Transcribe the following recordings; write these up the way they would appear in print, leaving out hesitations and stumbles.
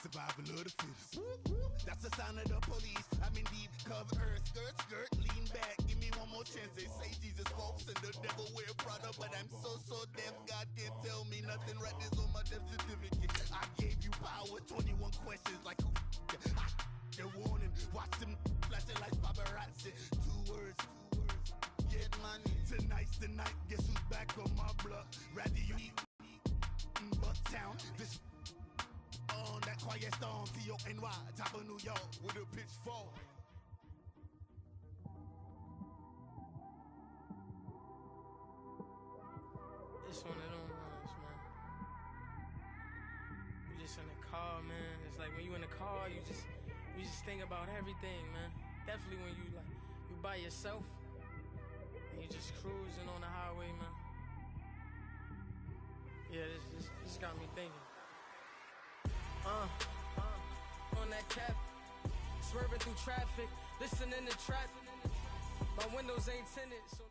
Survival of the fittest. That's the sound of the police. I'm in deep cover earth. Skirt, lean back. Give me one more chance. They say Jesus walks and the devil wear Prada, but I'm so deaf. God can't tell me nothing. Right this on my death certificate. I gave you power. 21 questions like who the warning. Watch them flashing like paparazzi. Two words. Get money. Tonight's the night. Guess who's back on my block? Rather you eat Bucktown. This on that quiet storm. T-O-N-Y. Top of New York with a pitchfork. It's one of them ones, man. You just in the car, man. It's like when you in the car, you just think about everything, man. Definitely when you by yourself and you just cruising on the highway, man. Yeah, this got me thinking. On that cap, swerving through traffic, listening to traffic. My windows ain't tinted, so.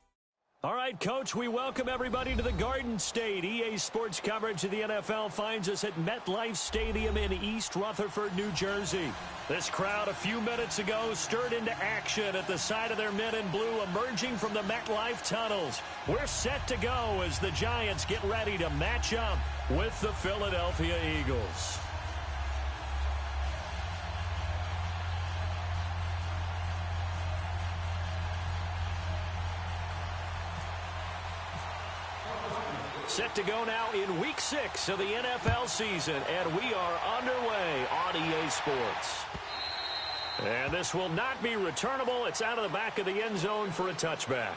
All right, Coach, we welcome everybody to the Garden State. EA Sports coverage of the NFL finds us at MetLife Stadium in East Rutherford, New Jersey. This crowd a few minutes ago stirred into action at the side of their men in blue emerging from the MetLife tunnels. We're set to go as the Giants get ready to match up with the Philadelphia Eagles. Set to go now in Week 6 of the NFL season, and we are underway on EA Sports. And this will not be returnable. It's out of the back of the end zone for a touchback.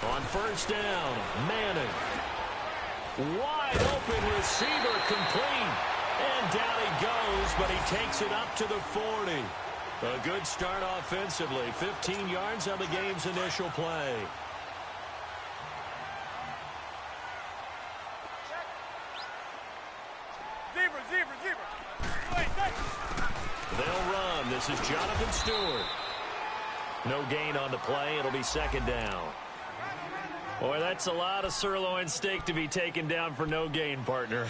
On first down, Manning. Wide open receiver complete. And down he goes, but he takes it up to the 40. A good start offensively. 15 yards on the game's initial play. They'll run. This is Jonathan Stewart. No gain on the play. It'll be second down. Boy, that's a lot of sirloin steak to be taken down for no gain, partner.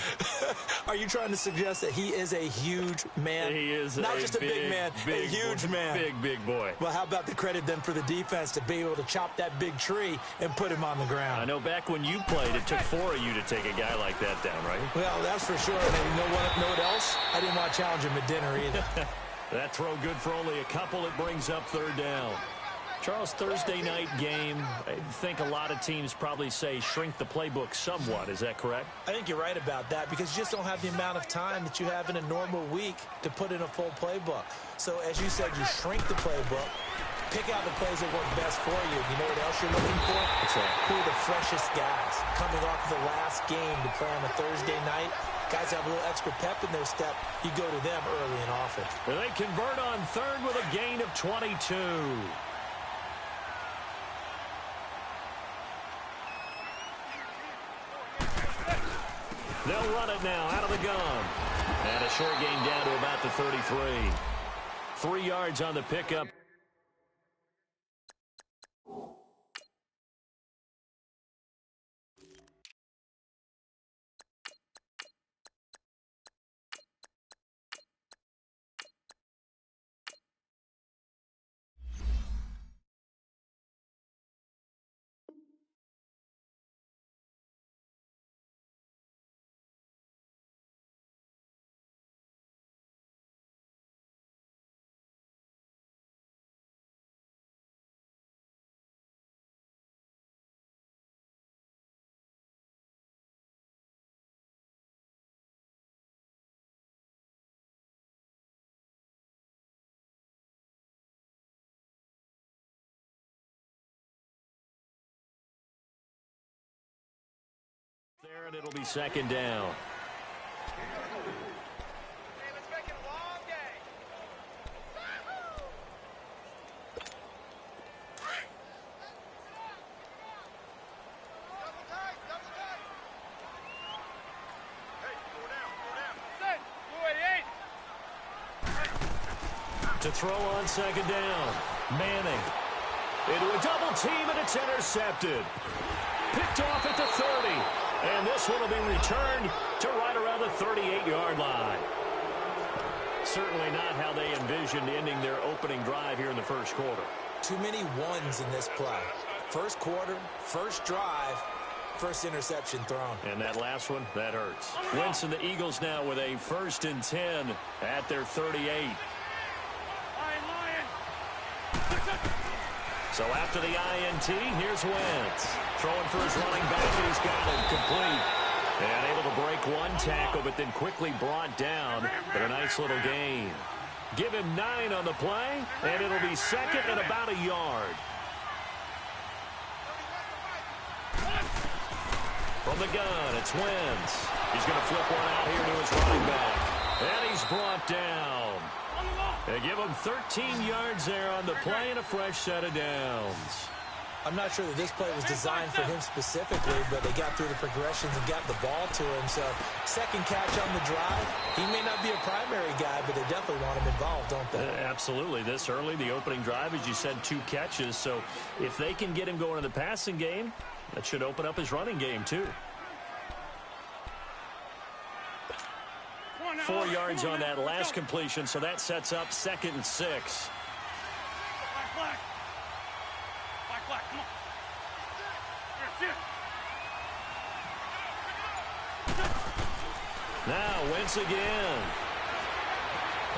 Are you trying to suggest that he is a huge man? He is not just a big man, a huge man. Big boy. Well, how about the credit then for the defense to be able to chop that big tree and put him on the ground? I know back when you played, it took 4 of you to take a guy like that down, right? Well, that's for sure. And you know what else? I didn't want to challenge him at dinner either. That throw good for only a couple. It brings up third down. Charles, Thursday night game, I think a lot of teams probably say shrink the playbook somewhat. Is that correct? I think you're right about that because you just don't have the amount of time that you have in a normal week to put in a full playbook. So, as you said, you shrink the playbook, pick out the plays that work best for you. You know what else you're looking for? Who are the freshest guys coming off the last game to play on a Thursday night? Guys have a little extra pep in their step. You go to them early and often. Well, they convert on third with a gain of 22. They'll run it now out of the gun. And a short gain down to about the 33. 3 yards on the pickup. There, and it'll be second down. Hey, let's make it long. To throw on second down. Manning. Into a double team, and it's intercepted. Picked off at the 30. And this one will be returned to right around the 38-yard line. Certainly not how they envisioned ending their opening drive here in the first quarter. Too many ones in this play. First quarter, first drive, first interception thrown. And that last one, that hurts. Wentz and the Eagles now with a 1st and 10 at their 38. So after the INT, here's Wentz. Throwing for his running back, and he's got it complete. And able to break one tackle, but then quickly brought down. But a nice little gain. Give him 9 on the play, and it'll be second and about a yard. From the gun, it's Wentz. He's going to flip one out here to his running back. And he's brought down. They give him 13 yards there on the play and a fresh set of downs. I'm not sure that this play was designed for him specifically, but they got through the progressions and got the ball to him. So second catch on the drive. He may not be a primary guy, but they definitely want him involved, don't they? Absolutely. This early, the opening drive, as you said, 2 catches. So if they can get him going in the passing game, that should open up his running game too. 4 yards on that last completion, so that sets up 2nd and 6. Now Wentz again.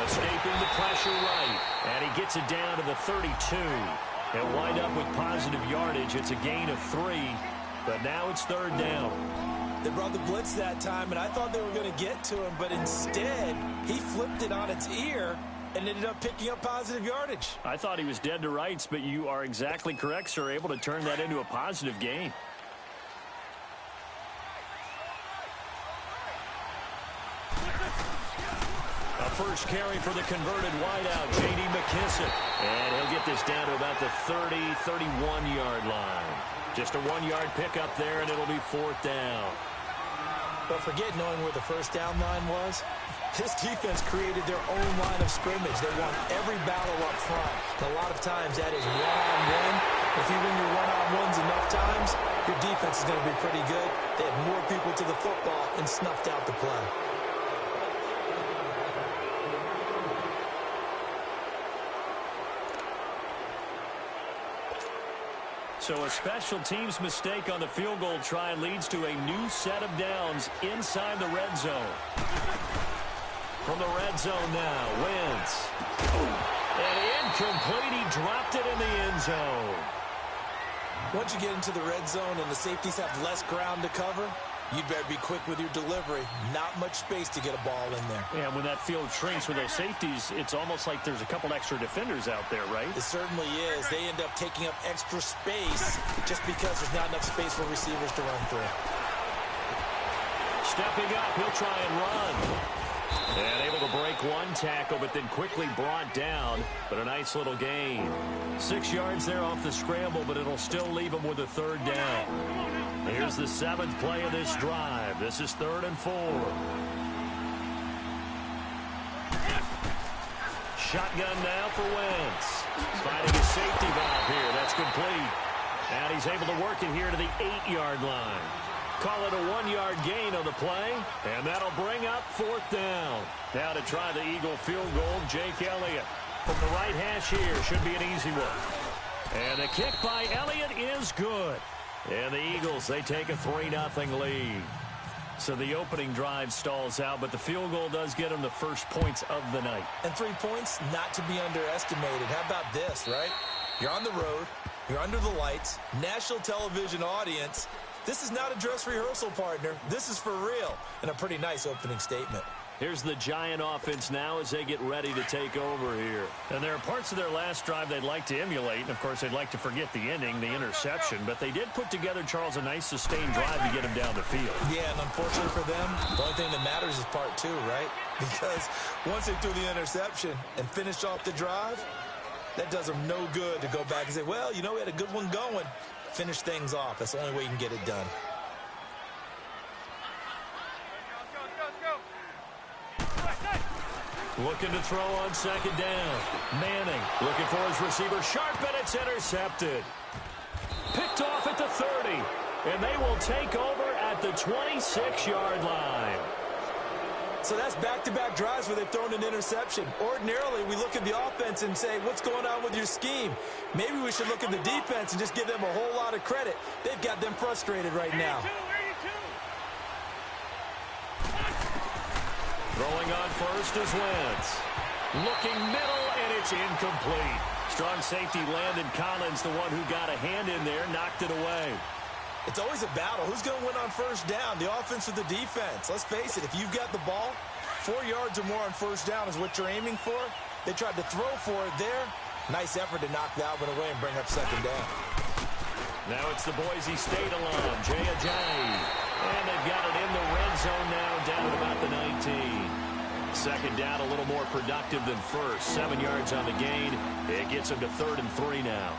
Escaping the pressure right. And he gets it down to the 32. He'll wind up with positive yardage. It's a gain of 3, but now it's 3rd down. They brought the blitz that time, and I thought they were going to get to him, but instead, he flipped it on its ear and ended up picking up positive yardage. I thought he was dead to rights, but you are exactly correct, sir. Able to turn that into a positive gain. A first carry for the converted wideout, J.D. McKissick. And he'll get this down to about the 30, 31-yard line. Just a 1-yard pickup there, and it'll be 4th down. But forget knowing where the first down line was. This defense created their own line of scrimmage. They won every battle up front. And a lot of times that is one-on-one. If you win your one-on-ones enough times, your defense is going to be pretty good. They had more people to the football and snuffed out the play. So a special teams mistake on the field goal try leads to a new set of downs inside the red zone. From the red zone now, Wentz. And incomplete, he dropped it in the end zone. Once you get into the red zone and the safeties have less ground to cover, you'd better be quick with your delivery. Not much space to get a ball in there. Yeah, when that field shrinks with those safeties, it's almost like there's a couple extra defenders out there, right? It certainly is. They end up taking up extra space just because there's not enough space for receivers to run through. Stepping up, he'll try and run. And able to break one tackle, but then quickly brought down. But a nice little gain. 6 yards there off the scramble, but it'll still leave him with a 3rd down. Here's the 7th play of this drive. This is 3rd and 4. Shotgun now for Wentz. Finding his safety valve here. That's complete. And he's able to work it here to the 8-yard line. Call it a 1-yard gain on the play, and that'll bring up 4th down. Now to try the Eagle field goal, Jake Elliott. From the right hash here, should be an easy one. And the kick by Elliott is good. And the Eagles, they take a 3-0 lead. So the opening drive stalls out, but the field goal does get them the first points of the night. And 3 points, not to be underestimated. How about this, right? You're on the road, you're under the lights, national television audience. This is not a dress rehearsal, partner. This is for real. And a pretty nice opening statement. Here's the Giant offense now as they get ready to take over here. And there are parts of their last drive they'd like to emulate. And, of course, they'd like to forget the ending, the interception. But they did put together, Charles, a nice sustained drive to get him down the field. Yeah, and unfortunately for them, the only thing that matters is part 2, right? Because once they threw the interception and finished off the drive, that does them no good to go back and say, well, you know, we had a good one going. Finish things off. That's the only way you can get it done. Looking to throw on second down. Manning looking for his receiver sharp, and it's intercepted. Picked off at the 30, and they will take over at the 26-yard line. So that's back-to-back drives where they've thrown an interception. Ordinarily, we look at the offense and say, what's going on with your scheme? Maybe we should look at the defense and just give them a whole lot of credit. They've got them frustrated right now. Throwing on first is Wentz. Looking middle, and it's incomplete. Strong safety Landon Collins, the one who got a hand in there, knocked it away. It's always a battle. Who's going to win on first down, the offense or the defense? Let's face it, if you've got the ball, 4 yards or more on first down is what you're aiming for. They tried to throw for it there. Nice effort to knock that one away and bring up second down. Now it's the Boise State alum, Jay Ajayi. And they've got it in the red zone now, down at about the 19. Second down, a little more productive than first. 7 yards on the gain. It gets them to 3rd and 3 now.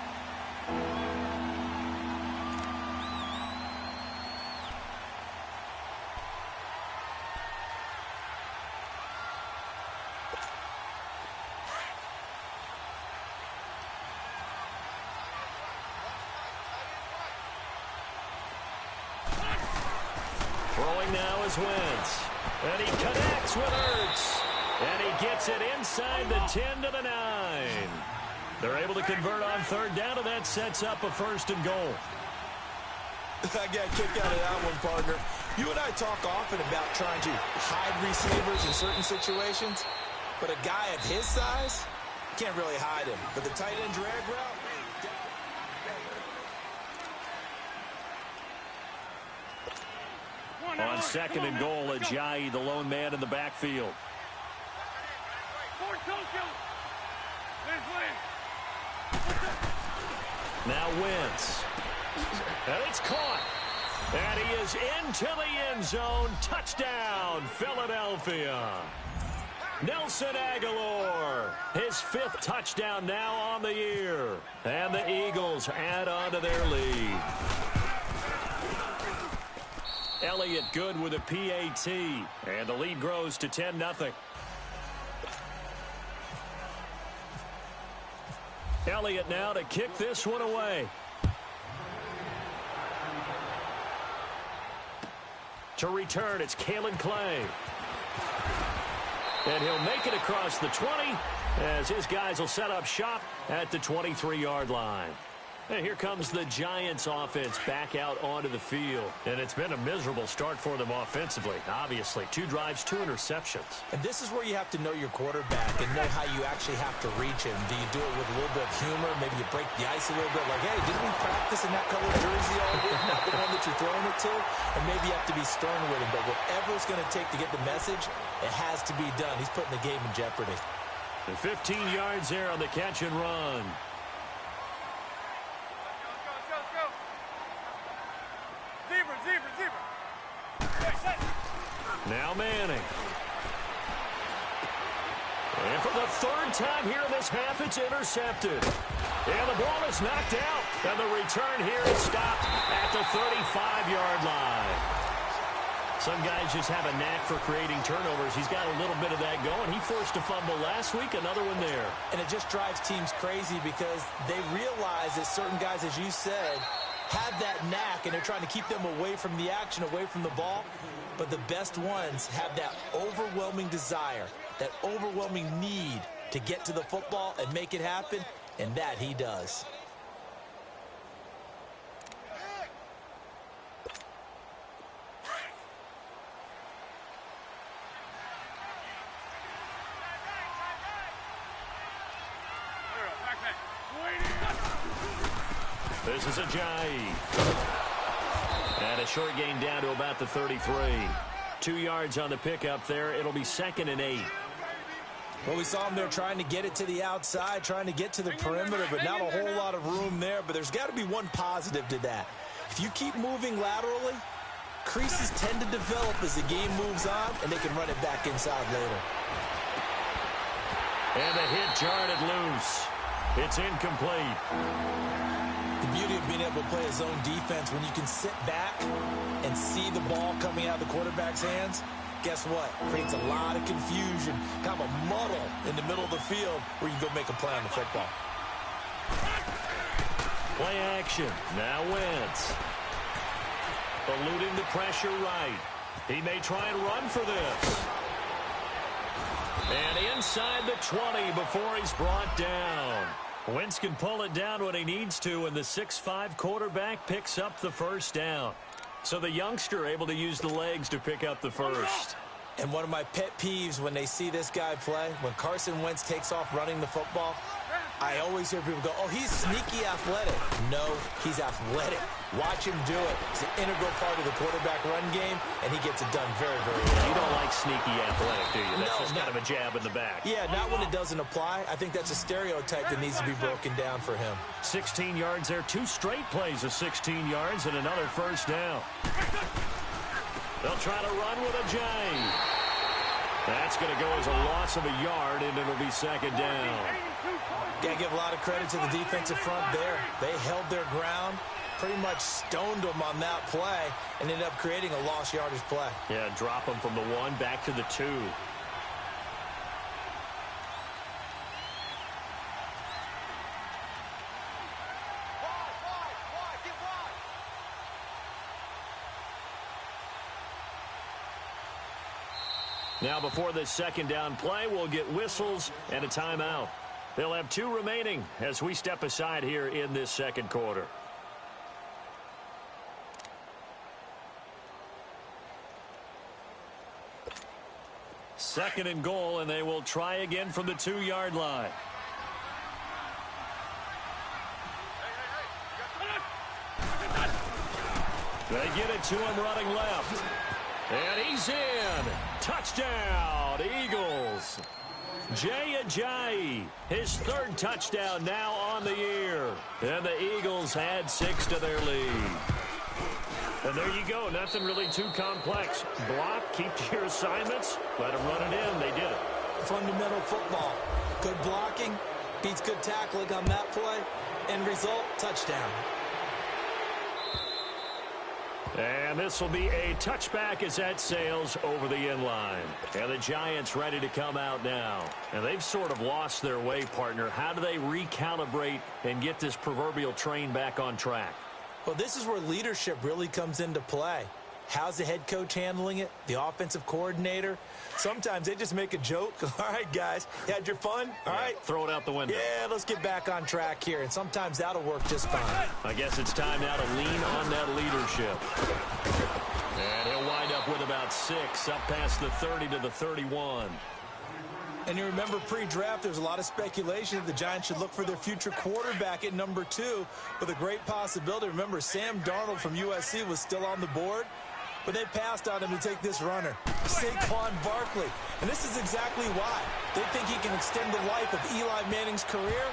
Throwing now is Wentz. And he connects with Ertz. And he gets it inside the 10 to the 9. They're able to convert on third down, and that sets up a 1st and goal. I got a kick out of that one, partner. You and I talk often about trying to hide receivers in certain situations, but a guy of his size can't really hide him. But the tight end drag route, on 2nd and goal, Ajayi, the lone man in the backfield. Now Wentz. And it's caught. And he is into the end zone. Touchdown, Philadelphia. Nelson Aguilar, his 5th touchdown now on the year. And the Eagles add on to their lead. Elliott good with a PAT. And the lead grows to 10-0. Elliott now to kick this one away. To return, it's Kalen Clay. And he'll make it across the 20 as his guys will set up shop at the 23-yard line. And here comes the Giants offense back out onto the field. And it's been a miserable start for them offensively. Obviously, 2 drives, 2 interceptions. And this is where you have to know your quarterback and know how you actually have to reach him. Do you do it with a little bit of humor? Maybe you break the ice a little bit. Like, hey, didn't we practice in that color jersey all week? Not the one that you're throwing it to? And maybe you have to be stern with him. But whatever it's going to take to get the message, it has to be done. He's putting the game in jeopardy. And 15 yards there on the catch and run. Now Manning. And for the 3rd time here in this half, it's intercepted. And the ball is knocked out. And the return here is stopped at the 35-yard line. Some guys just have a knack for creating turnovers. He's got a little bit of that going. He forced a fumble last week, another one there. And it just drives teams crazy because they realize that certain guys, as you said, have that knack, and they're trying to keep them away from the action, away from the ball. But the best ones have that overwhelming desire, that overwhelming need to get to the football and make it happen, and that he does. This is Ajayi. And a short gain down to about the 33. 2 yards on the pickup there. It'll be 2nd and 8. Well, we saw him there trying to get it to the outside, trying to get to the perimeter, but not a whole lot of room there. But there's got to be one positive to that. If you keep moving laterally, creases tend to develop as the game moves on, and they can run it back inside later. And the hit jarred it loose. It's incomplete. The beauty of being able to play a zone defense when you can sit back and see the ball coming out of the quarterback's hands, guess what? Creates a lot of confusion, kind of a muddle in the middle of the field where you go make a play on the football. Play action. Now Wentz. Eluding the pressure right. He may try and run for this. And inside the 20 before he's brought down. Wentz can pull it down when he needs to, and the 6'5" quarterback picks up the first down. So the youngster able to use the legs to pick up the first. And one of my pet peeves when they see this guy play, when Carson Wentz takes off running the football, I always hear people go, oh, he's sneaky athletic. No, he's athletic. Watch him do it. It's an integral part of the quarterback run game, and he gets it done very, very well. You don't like sneaky athletic, do you? That's just kind of a jab in the back. Yeah, not when it doesn't apply. I think that's a stereotype that needs to be broken down for him. 16 yards there. 2 straight plays of 16 yards and another first down. They'll try to run with a J. That's going to go as a loss of a yard, and it'll be second down. Got to give a lot of credit to the defensive front there. They held their ground, pretty much stoned them on that play, and ended up creating a lost yardage play. Yeah, drop them from the 1 back to the 2. Now before this second down play, we'll get whistles and a timeout. They'll have 2 remaining as we step aside here in this second quarter. Second and goal, and they will try again from the 2-yard line. They get it to him running left. And he's in. Touchdown, Eagles. Jay Ajayi, his 3rd touchdown now on the year. And the Eagles add 6 to their lead. And there you go. Nothing really too complex. Block, keep to your assignments, let them run it in. They did it. Fundamental football. Good blocking, beats good tackling on that play. End result, touchdown. And this will be a touchback as that sails over the end line. And the Giants ready to come out now. And they've sort of lost their way, partner. How do they recalibrate and get this proverbial train back on track? Well, this is where leadership really comes into play. How's the head coach handling it? The offensive coordinator? Sometimes they just make a joke. All right, guys, you had your fun? All right. Throw it out the window. Yeah, let's get back on track here. And sometimes that'll work just fine. I guess it's time now to lean on that leadership. And he'll wind up with about 6, up past the 30 to the 31. And you remember pre-draft, there's a lot of speculation that the Giants should look for their future quarterback at number 2 with a great possibility. Remember, Sam Darnold from USC was still on the board, but they passed on him to take this runner, Saquon Barkley. And this is exactly why. They think he can extend the life of Eli Manning's career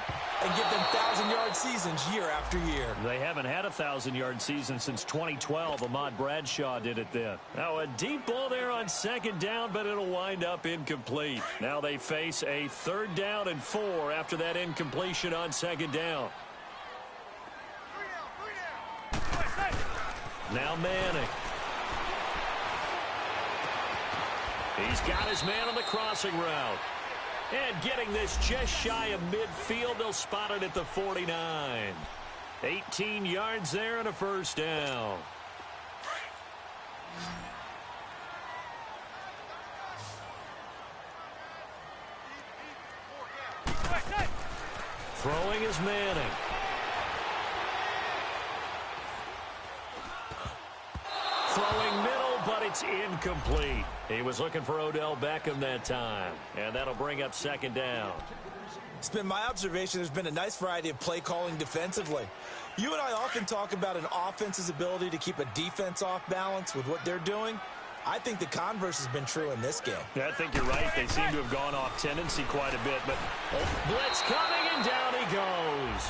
and give them 1,000-yard seasons year after year. They haven't had a 1,000-yard season since 2012. Ahmad Bradshaw did it then. Now a deep ball there on second down, but it'll wind up incomplete. Now they face a 3rd down and 4 after that incompletion on second down. Now Manning. He's got his man on the crossing route. And getting this just shy of midfield, they'll spot it at the 49. 18 yards there and a first down. Throwing is Manning. Throwing middle, but it's incomplete. He was looking for Odell Beckham that time, and that'll bring up second down. It's been my observation there's been a nice variety of play calling defensively. You and I often talk about an offense's ability to keep a defense off balance with what they're doing. I think the converse has been true in this game. Yeah, I think you're right. They seem to have gone off tendency quite a bit, but blitz coming, and down he goes.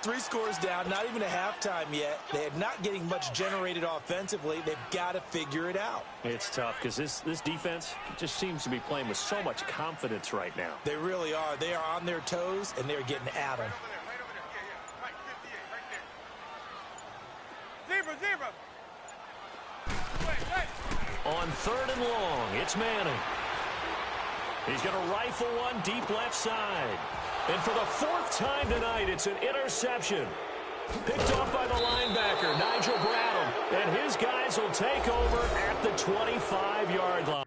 3 scores down, not even a halftime yet. They are not getting much generated offensively. They've got to figure it out. It's tough because this defense just seems to be playing with so much confidence right now. They really are. They are on their toes, and they're getting at them. on 3rd and long. It's Manning. He's going to rifle one deep left side. And for the 4th time tonight, it's an interception. Picked off by the linebacker, Nigel Bradham. And his guys will take over at the 25-yard line.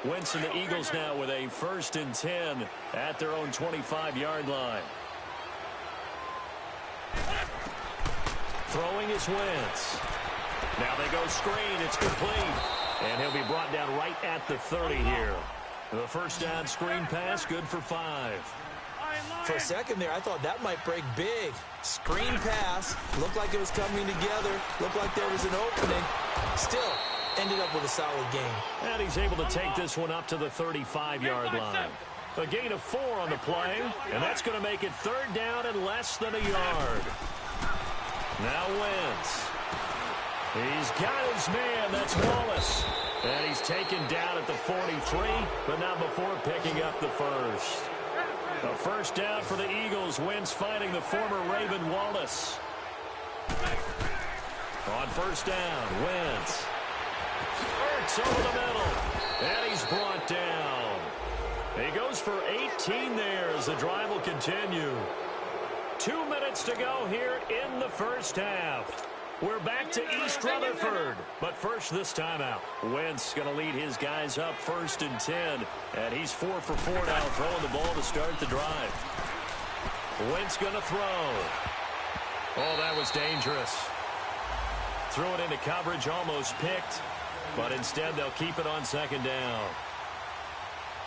Wentz and the Eagles now with a 1st and 10 at their own 25-yard line. Throwing is Wentz. Now they go screen. It's complete. And he'll be brought down right at the 30 here. The first down screen pass, good for 5. For a second there, I thought that might break big. Screen pass. Looked like it was coming together. Looked like there was an opening. Still ended up with a solid game. And he's able to take this one up to the 35-yard line. A gain of 4 on the play, and that's going to make it 3rd down and less than a yard. Now Wentz. He's got his man. That's Wallace. And he's taken down at the 43, but not before picking up the first. A first down for the Eagles. Wentz fighting the former Raven Wallace. On first down, Wentz. Hurts over the middle. And he's brought down. He goes for 18 there as the drive will continue. 2 minutes to go here in the first half. We're back to East Rutherford. But first, this timeout. Wentz going to lead his guys up 1st and 10. And he's 4 for 4 now, throwing the ball to start the drive. Wentz going to throw. Oh, that was dangerous. Threw it into coverage, almost picked. But instead, they'll keep it on 2nd down.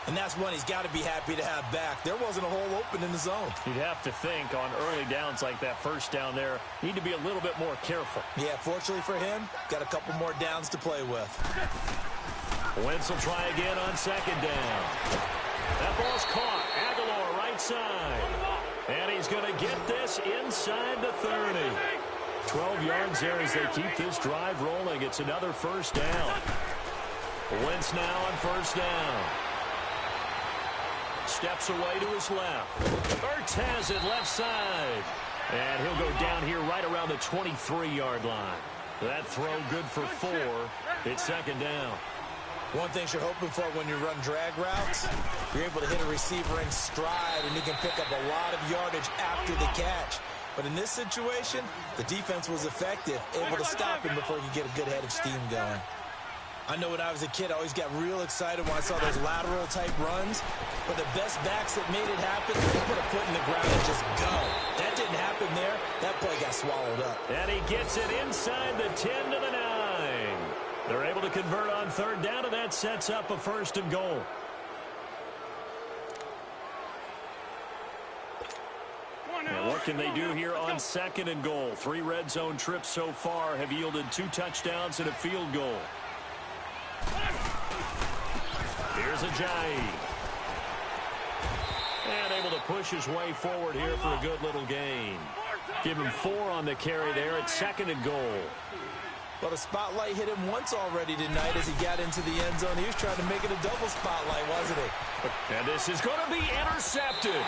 And that's one he's got to be happy to have back. There wasn't a hole open in the zone. You'd have to think on early downs like that first down there, need to be a little bit more careful. Yeah, fortunately for him, got a couple more downs to play with. Wentz will try again on 2nd down. That ball's caught. Aguilar right side. And he's going to get this inside the 30. 12 yards there as they keep this drive rolling. It's another first down. Wentz now on first down. Steps away to his left. Ertz has it left side. And he'll go down here right around the 23-yard line. That throw good for 4. It's 2nd down. One thing you're hoping for when you run drag routes, you're able to hit a receiver in stride, and you can pick up a lot of yardage after the catch. But in this situation, the defense was effective, able to stop him before he could get a good head of steam going. I know when I was a kid, I always got real excited when I saw those lateral-type runs. But the best backs that made it happen, they put a foot in the ground and just go. That didn't happen there. That play got swallowed up. And he gets it inside the 10 to the 9. They're able to convert on 3rd down, and that sets up a 1st and goal. Now what can they do here on 2nd and goal? 3 red zone trips so far have yielded 2 touchdowns and a field goal. Here's Ajayi. And able to push his way forward here for a good little gain. Give him 4 on the carry there at 2nd and goal. Well, the spotlight hit him once already tonight as he got into the end zone. He was trying to make it a double spotlight, wasn't he? And this is going to be intercepted.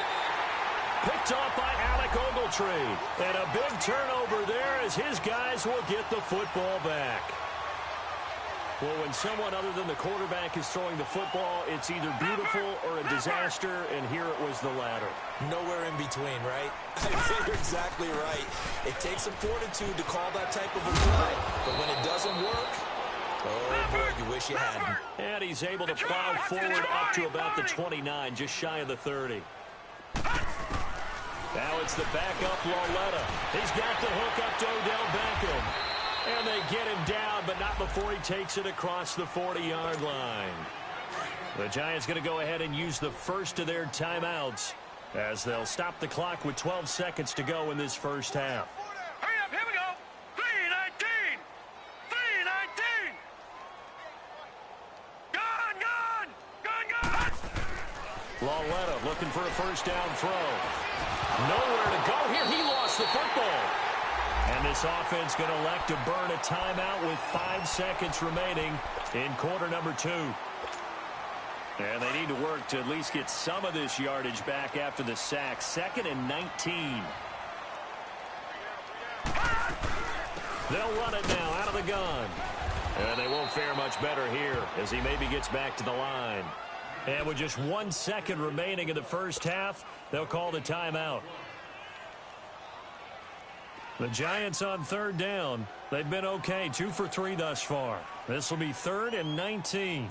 Picked off by Alec Ogletree. And a big turnover there as his guys will get the football back. Well, when someone other than the quarterback is throwing the football, it's either beautiful or a disaster, and here it was the latter. Nowhere in between, right? I think you're exactly right. It takes some fortitude to call that type of a play, but when it doesn't work, oh boy, you wish you hadn't. And he's able to plow forward up to about the 29, just shy of the 30. Now it's the backup Lauletta. He's got the hook up to Odell Beckham. And they get him down, but not before he takes it across the 40-yard line. The Giants going to go ahead and use the first of their timeouts as they'll stop the clock with 12 seconds to go in this first half. Hurry up, here we go. 3:19. 3:19. Lauletta looking for a first down throw. Nowhere to go here. He lost the football. And this offense going to elect to burn a timeout with 5 seconds remaining in quarter number 2. And they need to work to at least get some of this yardage back after the sack. 2nd and 19. They'll run it now out of the gun. And they won't fare much better here as he maybe gets back to the line. And with just 1 second remaining in the first half, they'll call the timeout. The Giants on 3rd down. They've been okay, 2 for 3 thus far. This will be 3rd and 19.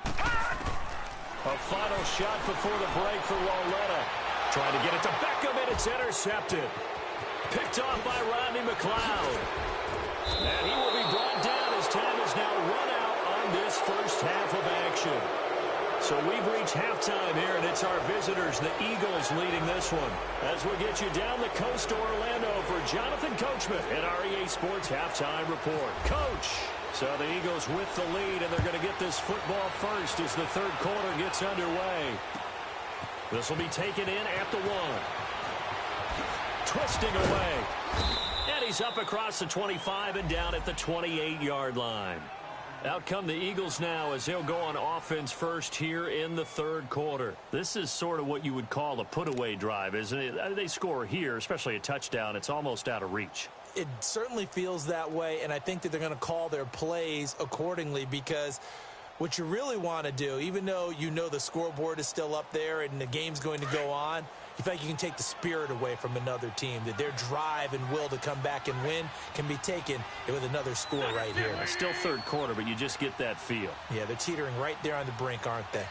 A final shot before the break for Lauletta. Trying to get it to Beckham, and it's intercepted. Picked off by Rodney McLeod. And he will be brought down as time is now run out on this first half of action. So we've reached halftime here, and it's our visitors, the Eagles, leading this one. As we get you down the coast to Orlando for Jonathan Coachman at our EA Sports Halftime Report. Coach! So the Eagles with the lead, and they're going to get this football first as the third quarter gets underway. This will be taken in at the 1. Twisting away. And he's up across the 25 and down at the 28-yard line. Out come the Eagles now as they'll go on offense first here in the third quarter. This is sort of what you would call a put-away drive, isn't it? They score here, especially a touchdown. It's almost out of reach. It certainly feels that way, and I think that they're going to call their plays accordingly because what you really want to do, even though you know the scoreboard is still up there and the game's going to go on, you think you can take the spirit away from another team, that their drive and will to come back and win can be taken with another score right here. It's still third quarter, but you just get that feel. Yeah, they're teetering right there on the brink, aren't they?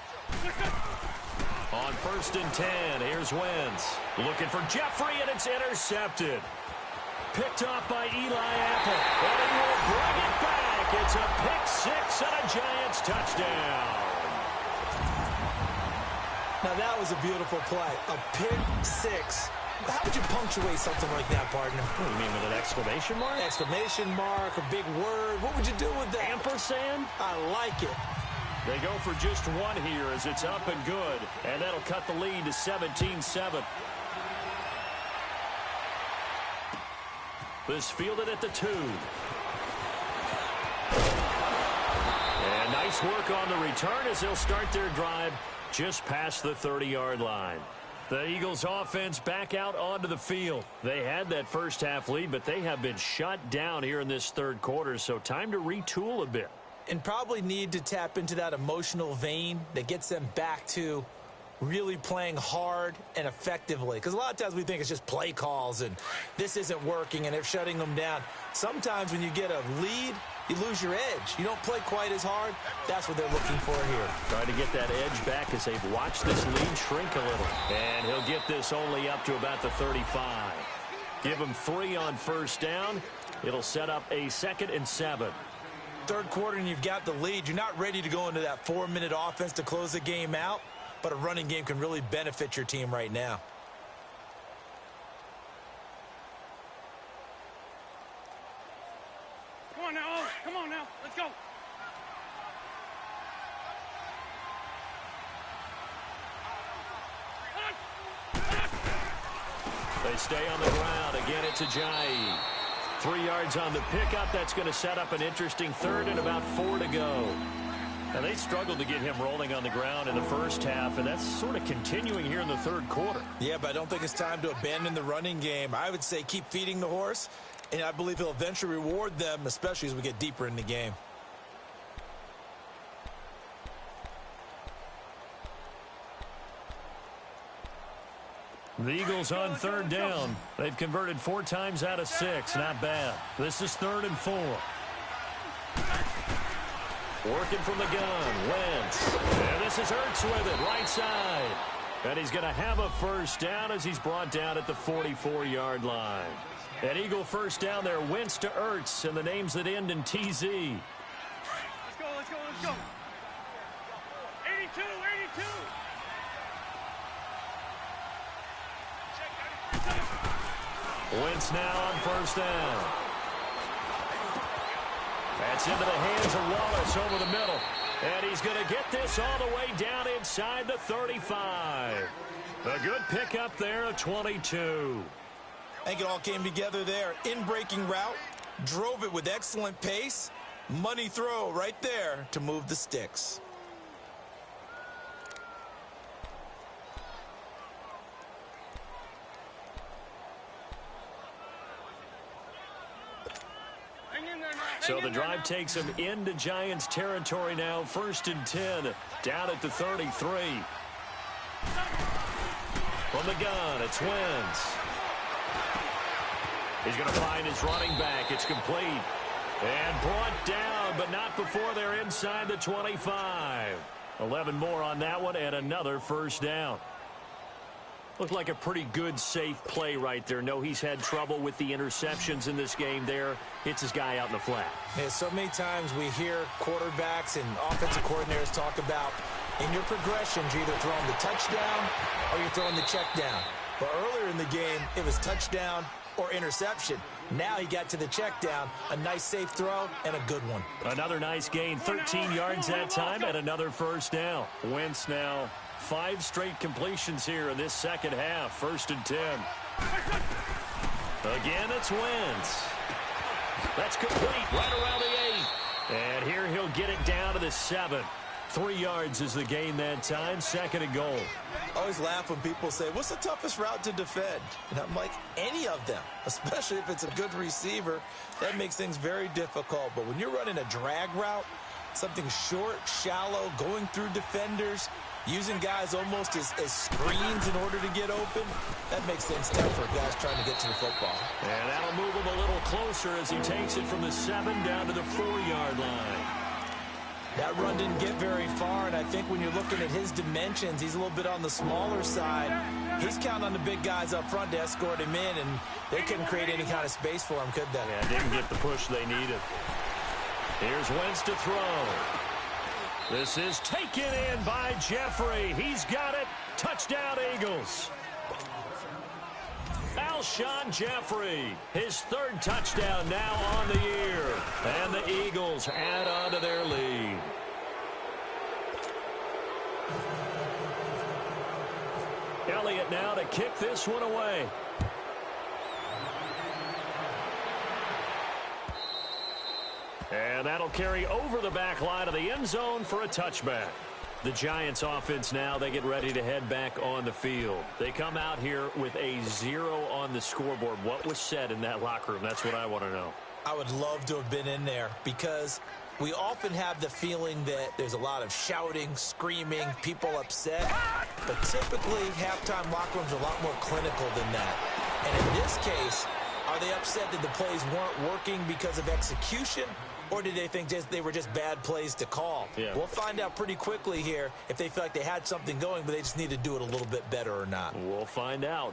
On 1st and 10, here's Wentz. Looking for Jeffrey, and it's intercepted. Picked off by Eli Apple. And he will bring it back. It's a pick 6 and a Giants touchdown. Now, that was a beautiful play. A pick 6. How would you punctuate something like that, partner? What do you mean, with an exclamation mark? Exclamation mark, a big word. What would you do with that? Ampersand? I like it. They go for just 1 here as it's up and good. And that'll cut the lead to 17-7. This fielded at the 2. And nice work on the return as they'll start their drive just past the 30-yard line. The Eagles offense back out onto the field. They had that first half lead, but they have been shut down here in this third quarter, so time to retool a bit. And probably need to tap into that emotional vein that gets them back to really playing hard and effectively. Because a lot of times we think it's just play calls and this isn't working and they're shutting them down. Sometimes when you get a lead, you lose your edge. You don't play quite as hard. That's what they're looking for here. Trying to get that edge back as they've watched this lead shrink a little. And he'll get this only up to about the 35. Give him 3 on first down. It'll set up a 2nd and 7. Third quarter and you've got the lead. You're not ready to go into that 4-minute offense to close the game out. But a running game can really benefit your team right now. Come on now, oh, come on now, let's go. They stay on the ground. Again, it's Ajayi. 3 yards on the pickup. That's going to set up an interesting third and about 4 to go. Now, they struggled to get him rolling on the ground in the first half, and that's sort of continuing here in the third quarter. Yeah, but I don't think it's time to abandon the running game. I would say keep feeding the horse, and I believe he'll eventually reward them, especially as we get deeper in the game. The Eagles on 3rd down. They've converted 4 times out of 6. Not bad. This is 3rd and 4. Working from the gun, Wentz. And this is Ertz with it, right side. And he's going to have a first down as he's brought down at the 44-yard line. An Eagle first down there, Wentz to Ertz, and the names that end in TZ. Let's go, let's go, let's go. 82, 82. Wentz now on first down. That's into the hands of Wallace over the middle. And he's going to get this all the way down inside the 35. A good pickup there of 22. I think it all came together there. In-breaking route, drove it with excellent pace. Money throw right there to move the sticks. So the drive takes him into Giants territory now. 1st and 10, down at the 33. From the gun, it's Wentz. He's going to find his running back. It's complete. And brought down, but not before they're inside the 25. 11 more on that one, and another first down. Looked like a pretty good, safe play right there. No, he's had trouble with the interceptions in this game there. Hits his guy out in the flat. Yeah, so many times we hear quarterbacks and offensive coordinators talk about in your progressions, you're either throwing the touchdown or you're throwing the check down. But earlier in the game, it was touchdown or interception. Now he got to the check down, a nice safe throw, and a good one. Another nice gain, 13 yards that time, and another first down. Wentz now 5 straight completions here in this second half. 1st and 10. Again, it's Wentz. That's complete right around the 8. And here he'll get it down to the 7. 3 yards is the gain that time. 2nd and goal. I always laugh when people say, what's the toughest route to defend? And I'm like, any of them, especially if it's a good receiver. That makes things very difficult. But when you're running a drag route, something short, shallow, going through defenders, using guys almost as screens in order to get open, that makes things tough for guys trying to get to the football. And that'll move him a little closer as he takes it from the 7 down to the 4-yard line. That run didn't get very far, and I think when you're looking at his dimensions, he's a little bit on the smaller side. He's counting on the big guys up front to escort him in, and they couldn't create any kind of space for him, could they? Yeah, didn't get the push they needed. Here's Wentz to throw. This is taken in by Jeffrey. He's got it. Touchdown, Eagles. Alshon Jeffrey, his 3rd touchdown now on the year. And the Eagles add on to their lead. Elliott now to kick this one away. And that'll carry over the back line of the end zone for a touchback. The Giants offense now, they get ready to head back on the field. They come out here with a 0 on the scoreboard. What was said in that locker room? That's what I want to know. I would love to have been in there because we often have the feeling that there's a lot of shouting, screaming, people upset. But typically, halftime locker rooms are a lot more clinical than that. And in this case, are they upset that the plays weren't working because of execution? Or did they think they were just bad plays to call? Yeah. We'll find out pretty quickly here if they feel like they had something going, but they just need to do it a little bit better or not. We'll find out.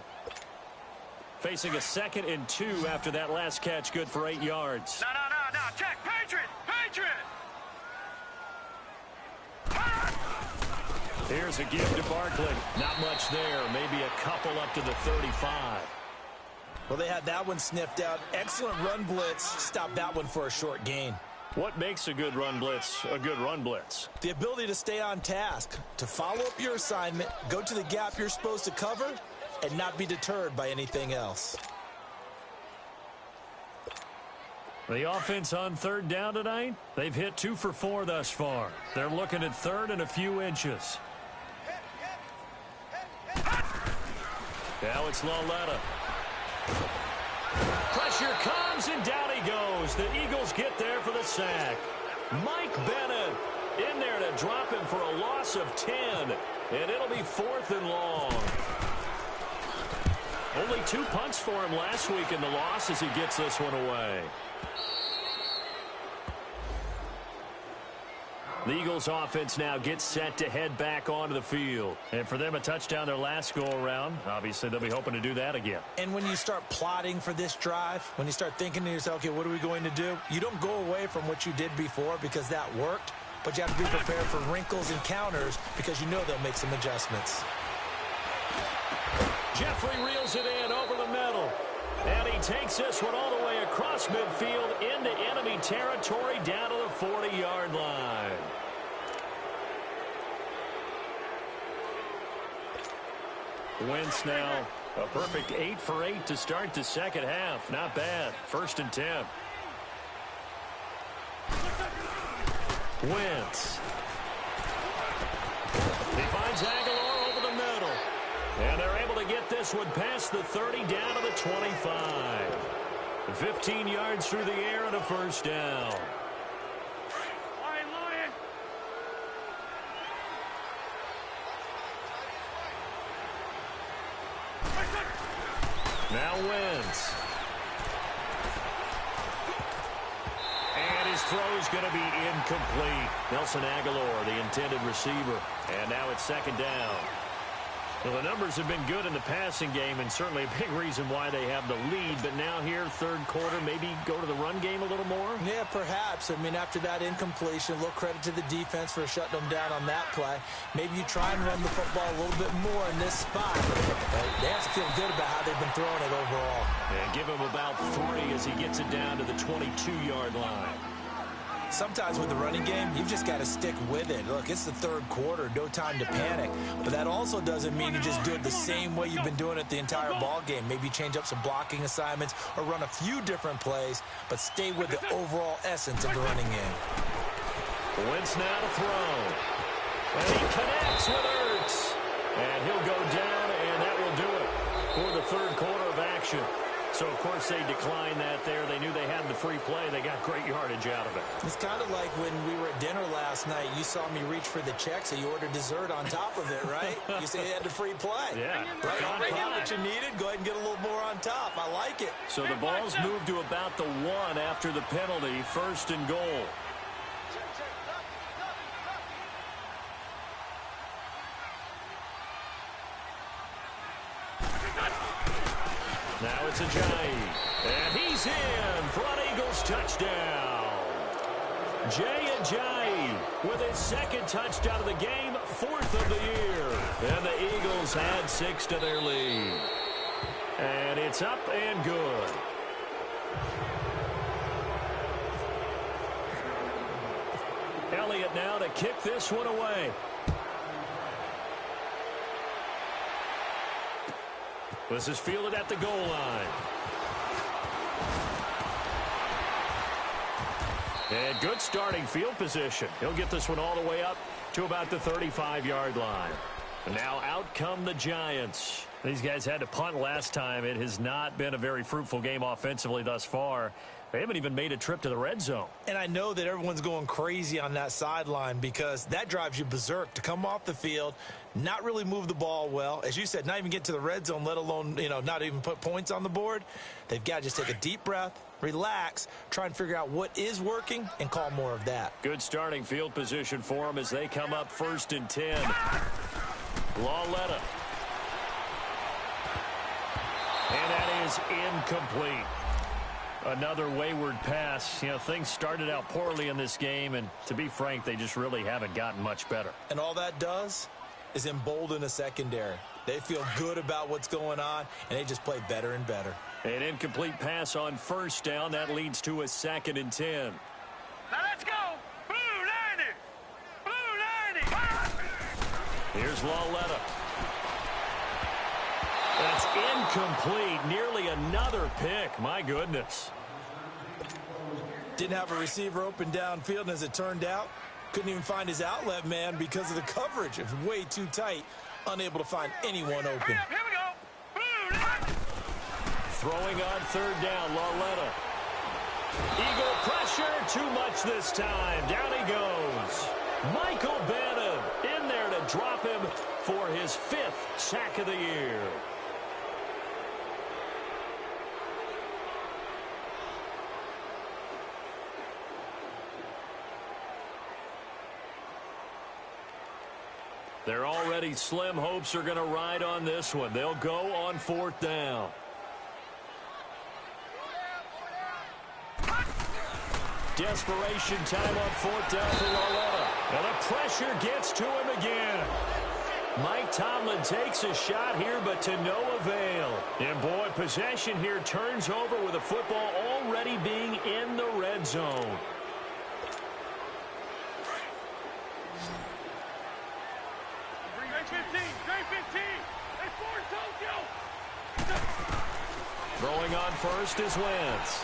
Facing a 2nd and 2 after that last catch, good for 8 yards. No. Check. Patriot. Here's a give to Barkley. Not much there. Maybe a couple up to the 35. Well, they had that one sniffed out. Excellent run blitz. Stopped that one for a short gain. What makes a good run blitz a good run blitz? The ability to stay on task, to follow up your assignment, go to the gap you're supposed to cover, and not be deterred by anything else. The offense on 3rd down tonight, they've hit 2 for 4 thus far. They're looking at 3rd and a few inches. Now it's Lauletta. Pressure comes, and down he goes. The Eagles get there for the sack. Mike Bennett in there to drop him for a loss of 10, and it'll be 4th and long. Only 2 punts for him last week in the loss as he gets this one away. The Eagles offense now gets set to head back onto the field. And for them, a touchdown their last go-around. Obviously, they'll be hoping to do that again. And when you start plotting for this drive, when you start thinking to yourself, okay, what are we going to do? You don't go away from what you did before because that worked, but you have to be prepared for wrinkles and counters because you know they'll make some adjustments. Jeffrey reels it in over the middle. And he takes this one all the way across midfield into enemy territory down to the 40-yard line. Wentz now a perfect 8 for 8 to start the second half. Not bad. 1st and 10. Wentz. He finds Aguilar over the middle. And they're able to get this one past the 30 down to the 25. 15 yards through the air and a 1st down. Now Wentz. And his throw is going to be incomplete. Nelson Aguilar, the intended receiver. And now it's 2nd down. Well, the numbers have been good in the passing game, and certainly a big reason why they have the lead. But now here, 3rd quarter, maybe go to the run game a little more? Yeah, perhaps. I mean, after that incompletion, a little credit to the defense for shutting them down on that play. Maybe you try and run the football a little bit more in this spot. But they have to feel good about how they've been throwing it overall. And give him about 3 as he gets it down to the 22-yard line. Sometimes with the running game, you've just got to stick with it. Look, it's the 3rd quarter, no time to panic. But that also doesn't mean you just do it the same way you've been doing it the entire ball game. Maybe change up some blocking assignments or run a few different plays, but stay with the overall essence of the running game. Wentz now to throw. And he connects with Ertz. And he'll go down, and that will do it for the 3rd quarter of action. So, of course, they declined that there. They knew they had the free play. They got great yardage out of it. It's kind of like when we were at dinner last night. You saw me reach for the check, so you ordered dessert on top of it, right? You say you had the free play. Yeah. Right on what you needed. Go ahead and get a little more on top. I like it. So the ball's moved to about the 1 after the penalty. 1st and goal. Now it's Ajayi, and he's in for an Eagles touchdown. Jay Ajayi with his 2nd touchdown of the game, 4th of the year. And the Eagles add 6 to their lead. And it's up and good. Elliott now to kick this one away. This is fielded at the goal line. And good starting field position. He'll get this one all the way up to about the 35-yard line. And now out come the Giants. These guys had to punt last time. It has not been a very fruitful game offensively thus far. They haven't even made a trip to the red zone. And I know that everyone's going crazy on that sideline because that drives you berserk to come off the field, not really move the ball well. As you said, not even get to the red zone, let alone, not even put points on the board. They've got to just take a deep breath, relax, try and figure out what is working, and call more of that. Good starting field position for them as they come up 1st and 10. Lawletta. And that is incomplete. Another wayward pass. Things started out poorly in this game, and to be frank, they just really haven't gotten much better. And all that does is embolden a secondary. They feel good about what's going on, and they just play better and better. An incomplete pass on 1st down. That leads to a 2nd and 10. Now let's go. Blue 90. Blue 90. Here's Lawletta. That's incomplete. Nearly another pick. My goodness. Didn't have a receiver open downfield, and as it turned out, couldn't even find his outlet man because of the coverage. It was way too tight. Unable to find anyone open. Here we go. Blue 90. Throwing on 3rd down, Lawletta. Eagle pressure, too much this time. Down he goes. Michael Bannon in there to drop him for his 5th sack of the year. Their already slim hopes are going to ride on this one. They'll go on 4th down. Desperation time on 4th down for Lawletta. And the pressure gets to him again. Mike Tomlin takes a shot here, but to no avail. And boy, possession here turns over with the football already being in the red zone. Green 15. Green 15. Let's Throwing on first is Wentz.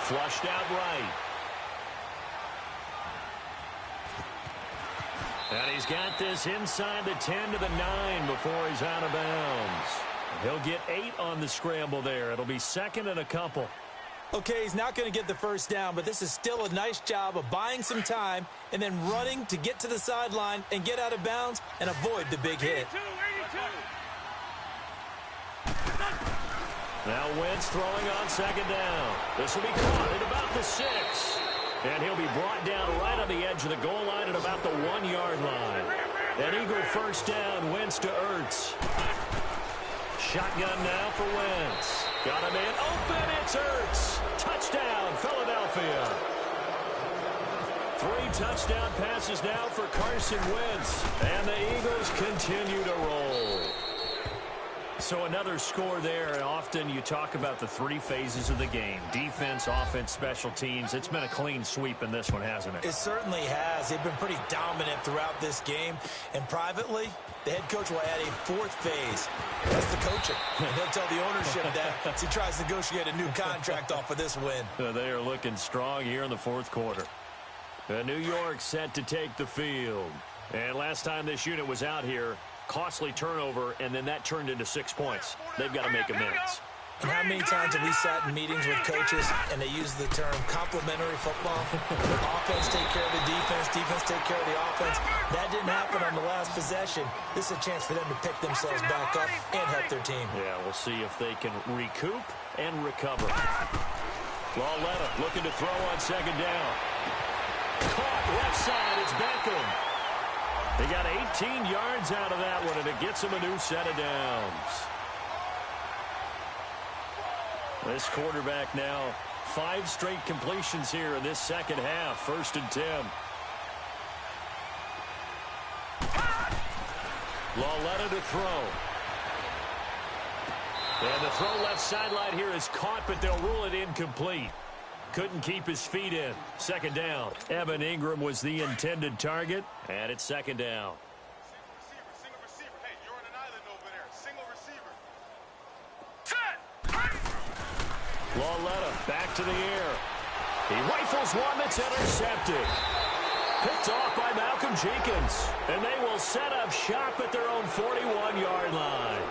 Flushed out right. And he's got this inside the 10 to the 9 before he's out of bounds. He'll get 8 on the scramble there. It'll be second and a couple. Okay, he's not going to get the first down, but this is still a nice job of buying some time and then running to get to the sideline and get out of bounds and avoid the big hit. Now Wentz throwing on second down. This will be caught at about the 6. And he'll be brought down right on the edge of the goal line at about the 1-yard line. An Eagle first down, Wentz to Ertz. Shotgun now for Wentz. Got him in. Open, it's Ertz. Touchdown, Philadelphia. 3 touchdown passes now for Carson Wentz. And the Eagles continue to roll. So another score there, and often you talk about the 3 phases of the game. Defense, offense, special teams. It's been a clean sweep in this one, hasn't it? It certainly has. They've been pretty dominant throughout this game. And privately, the head coach will add a 4th phase. That's the coaching. And he'll tell the ownership that as he tries to negotiate a new contract off of this win. They are looking strong here in the 4th quarter. New York set to take the field. And last time this unit was out here, costly turnover, and then that turned into 6 points. They've got to make amends. And how many times have we sat in meetings with coaches and they use the term complementary football? Offense take care of the defense, defense take care of the offense. That didn't happen on the last possession. This is a chance for them to pick themselves back up and help their team. Yeah, we'll see if they can recoup and recover. Lauletta looking to throw on second down. Caught left side, it's Beckham. They got 18 yards out of that one, and it gets them a new set of downs. This quarterback now, 5 straight completions here in this second half. 1st and 10. Lauletta to throw. And the throw left sideline here is caught, but they'll rule it incomplete. Couldn't keep his feet in. Second down. Evan Ingram was the intended target, and it's second down. Single receiver. Hey, you're on an island over there. Single receiver. Lauletta back to the air. He rifles one that's intercepted. Picked off by Malcolm Jenkins. And they will set up shop at their own 41-yard line.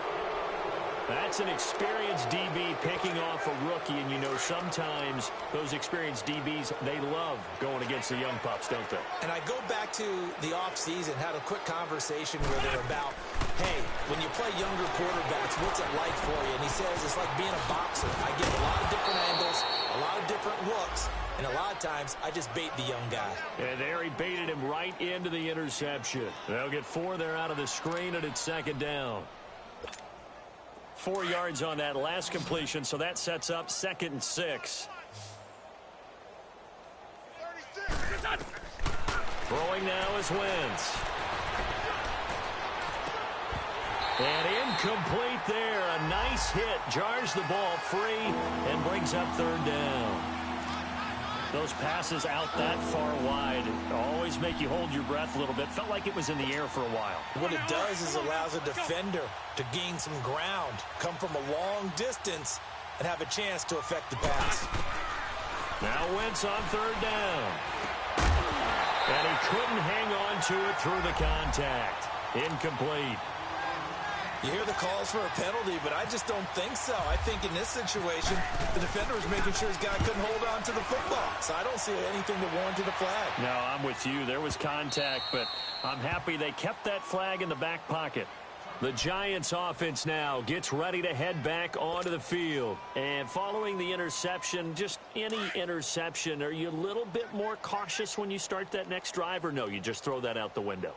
That's an experienced DB picking off a rookie, and you know sometimes those experienced DBs, they love going against the young pups, don't they? And I go back to the offseason, had a quick conversation with him about, hey, when you play younger quarterbacks, what's it like for you? And he says it's like being a boxer. I get a lot of different angles, a lot of different looks, and a lot of times I just bait the young guy. And there he baited him right into the interception. They'll get 4 there out of the screen, and it's second down. 4 yards on that last completion, so that sets up 2nd and 6. Throwing now is Wentz. And incomplete there. A nice hit. Jars the ball free and brings up 3rd down. Those passes out that far wide always make you hold your breath a little bit. Felt like it was in the air for a while. What it does is allows a defender to gain some ground, come from a long distance, and have a chance to affect the pass. Now Wentz on 3rd down. And he couldn't hang on to it through the contact. Incomplete. You hear the calls for a penalty, but I just don't think so. I think in this situation, the defender was making sure his guy couldn't hold on to the football. So I don't see anything that warranted a flag. No, I'm with you. There was contact, but I'm happy they kept that flag in the back pocket. The Giants offense now gets ready to head back onto the field. And following the interception, just any interception, are you a little bit more cautious when you start that next drive, or no, you just throw that out the window?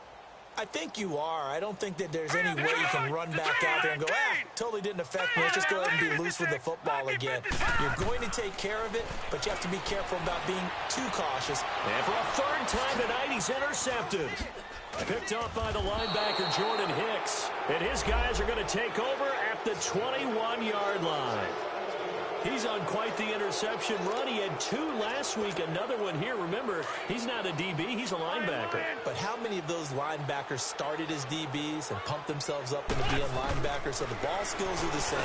I think you are. I don't think that there's any way you can run back out there and go, totally didn't affect me. Let's just go ahead and be loose with the football again. You're going to take care of it, but you have to be careful about being too cautious. And for a 3rd time tonight, he's intercepted. Picked off by the linebacker, Jordan Hicks. And his guys are going to take over at the 21-yard line. He's on quite the interception run. He had 2 last week, another one here. Remember, he's not a DB, he's a linebacker. But how many of those linebackers started as DBs and pumped themselves up into being linebackers? So the ball skills are the same,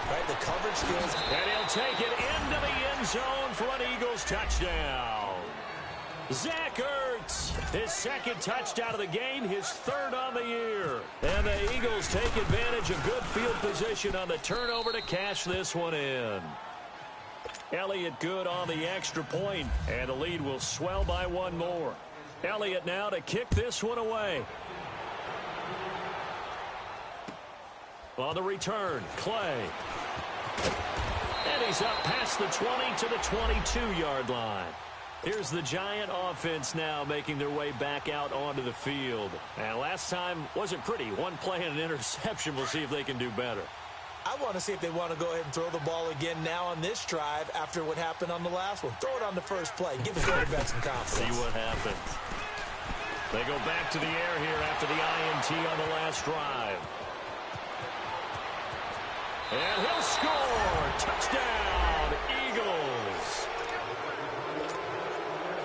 right? The coverage skills. And he'll take it into the end zone for an Eagles touchdown. Zach Ertz, his 2nd touchdown of the game, his 3rd on the year. And the Eagles take advantage of good field position on the turnover to cash this one in. Elliott good on the extra point, and the lead will swell by 1 more. Elliott now to kick this one away. On the return, Clay. And he's up past the 20 to the 22-yard line. Here's the Giant offense now making their way back out onto the field. And last time wasn't pretty. 1 play and an interception. We'll see if they can do better. I want to see if they want to go ahead and throw the ball again now on this drive after what happened on the last one. Throw it on the first play. Give the quarterback some confidence. See what happens. They go back to the air here after the INT on the last drive. And he'll score. Touchdown, Eagles.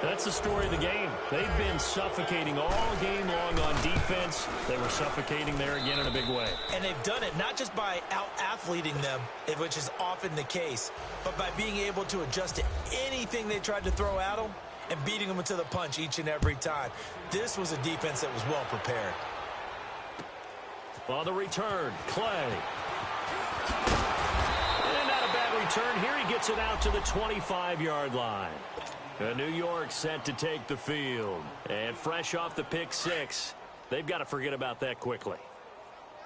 That's the story of the game. They've been suffocating all game long on defense. They were suffocating there again in a big way. And they've done it not just by out-athleting them, which is often the case, but by being able to adjust to anything they tried to throw at them and beating them to the punch each and every time. This was a defense that was well prepared. On the return, Clay. And not a bad return here. He gets it out to the 25-yard line. New York set to take the field. And fresh off the pick 6, they've got to forget about that quickly.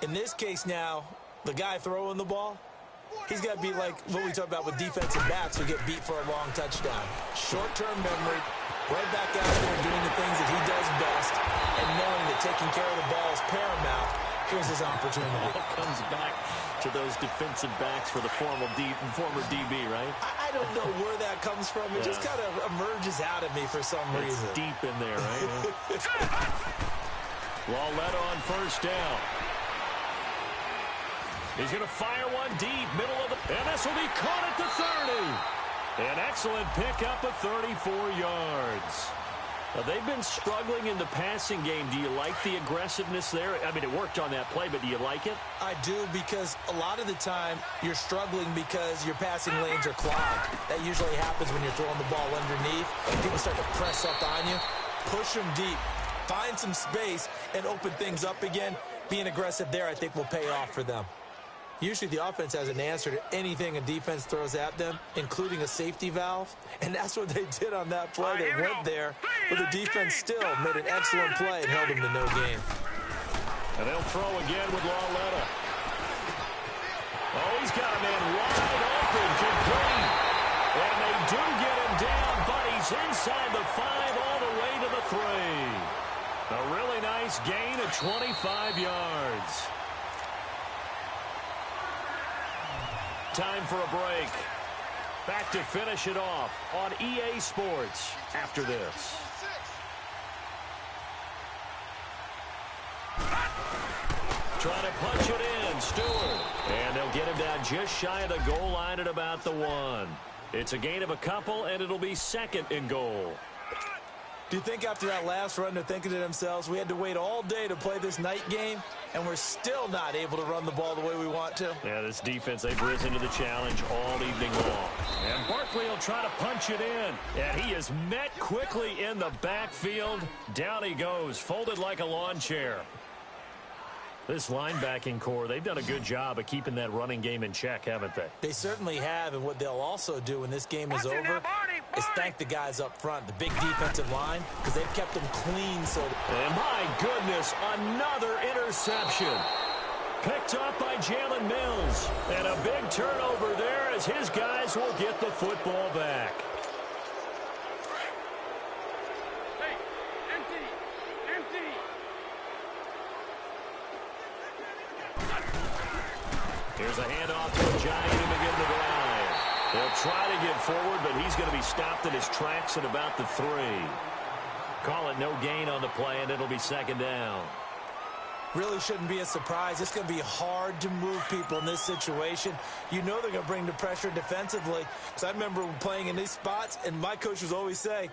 In this case now, the guy throwing the ball, he's got to be like what we talk about with defensive backs who get beat for a long touchdown. Short-term memory, right back out there doing the things that he does best, and knowing that taking care of the ball is paramount. Here's his opportunity. Comes back to those defensive backs for the former DB, right? I don't know where that comes from. It just kind of emerges out of me for some reason. It's deep in there, right? Lauletta on first down. He's going to fire one deep, middle of the... And this will be caught at the 30. An excellent pickup of 34 yards. Now, they've been struggling in the passing game. Do you like the aggressiveness there? I mean, it worked on that play, but do you like it? I do, because a lot of the time you're struggling because your passing lanes are clogged. That usually happens when you're throwing the ball underneath and people start to press up on you. Push them deep. Find some space and open things up again. Being aggressive there, I think, will pay off for them. Usually the offense has an answer to anything a defense throws at them, including a safety valve. And that's what they did on that play. They went there, but the defense still made an excellent play and held them to no gain. And they'll throw again with Lauletta. Oh, he's got a man wide open, complete. And they do get him down, but he's inside the 5 all the way to the 3. A really nice gain of 25 yards. Time for a break. Back to finish it off on EA Sports after this. Trying to punch it in, Stewart. And they'll get him down just shy of the goal line at about the 1. It's a gain of a couple, and it'll be 2nd and goal. Do you think after that last run they're thinking to themselves, we had to wait all day to play this night game, and we're still not able to run the ball the way we want to? Yeah, this defense, they've risen to the challenge all evening long. And Barkley will try to punch it in. And he is met quickly in the backfield. Down he goes, folded like a lawn chair. This linebacking core, they've done a good job of keeping that running game in check, haven't they? They certainly have, and what they'll also do when this game is over is thank the guys up front, the big defensive line, because they've kept them clean. And my goodness, another interception. Picked up by Jalen Mills. And a big turnover there as his guys will get the football back. Here's a handoff to the Giant to begin the drive. They'll try to get forward, but he's going to be stopped in his tracks at about the 3. Call it no gain on the play, and it'll be 2nd down. really shouldn't be a surprise. It's going to be hard to move people in this situation. You know they're going to bring the pressure defensively. Because I remember playing in these spots, and my coach was always saying,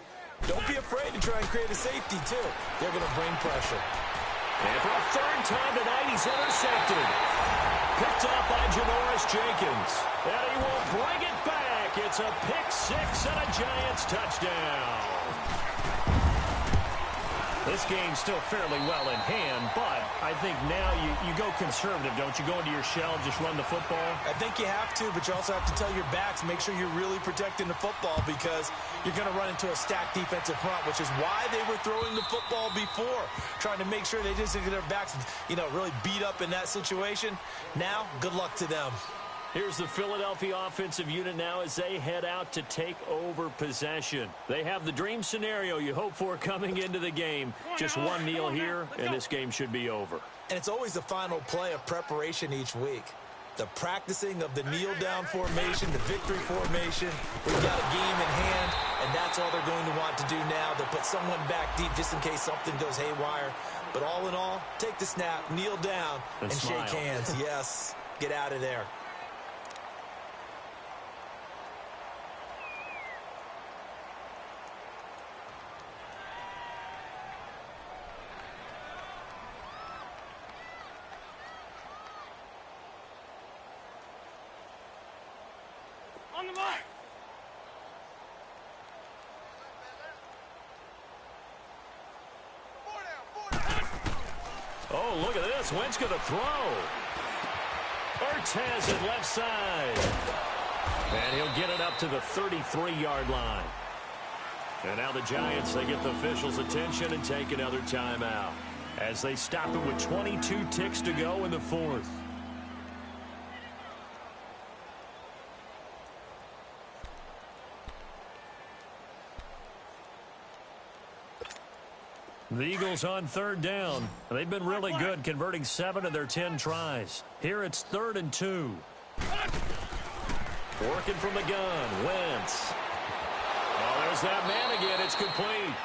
don't be afraid to try and create a safety, too. They're going to bring pressure. And for a third time tonight, he's intercepted. Picked up by Janoris Jenkins. And he will bring it back. It's a pick six and a Giants touchdown. This game's still fairly well in hand, but I think now you go conservative, don't you? Go into your shell, just run the football? I think you have to, but you also have to tell your backs, make sure you're really protecting the football because you're going to run into a stacked defensive front, which is why they were throwing the football before, trying to make sure they just get their backs, really beat up in that situation. Now, good luck to them. Here's the Philadelphia offensive unit now as they head out to take over possession. They have the dream scenario you hope for coming into the game. Just one kneel here, and this game should be over. And it's always the final play of preparation each week. The practicing of the kneel-down formation, the victory formation. We've got a game in hand, and that's all they're going to want to do now. They'll put someone back deep just in case something goes haywire. But all in all, take the snap, kneel down, and shake hands. Yes, get out of there. On the mark. Oh, look at this. Wentz going to throw. Ertz has it left side. And he'll get it up to the 33-yard line. And now the Giants, they get the officials' attention and take another timeout as they stop it with 22 ticks to go in the fourth. The Eagles on third down. They've been really good, converting 7 of their 10 tries. Here it's 3rd and 2. Working from the gun, Wentz. Oh, there's that man again. It's complete.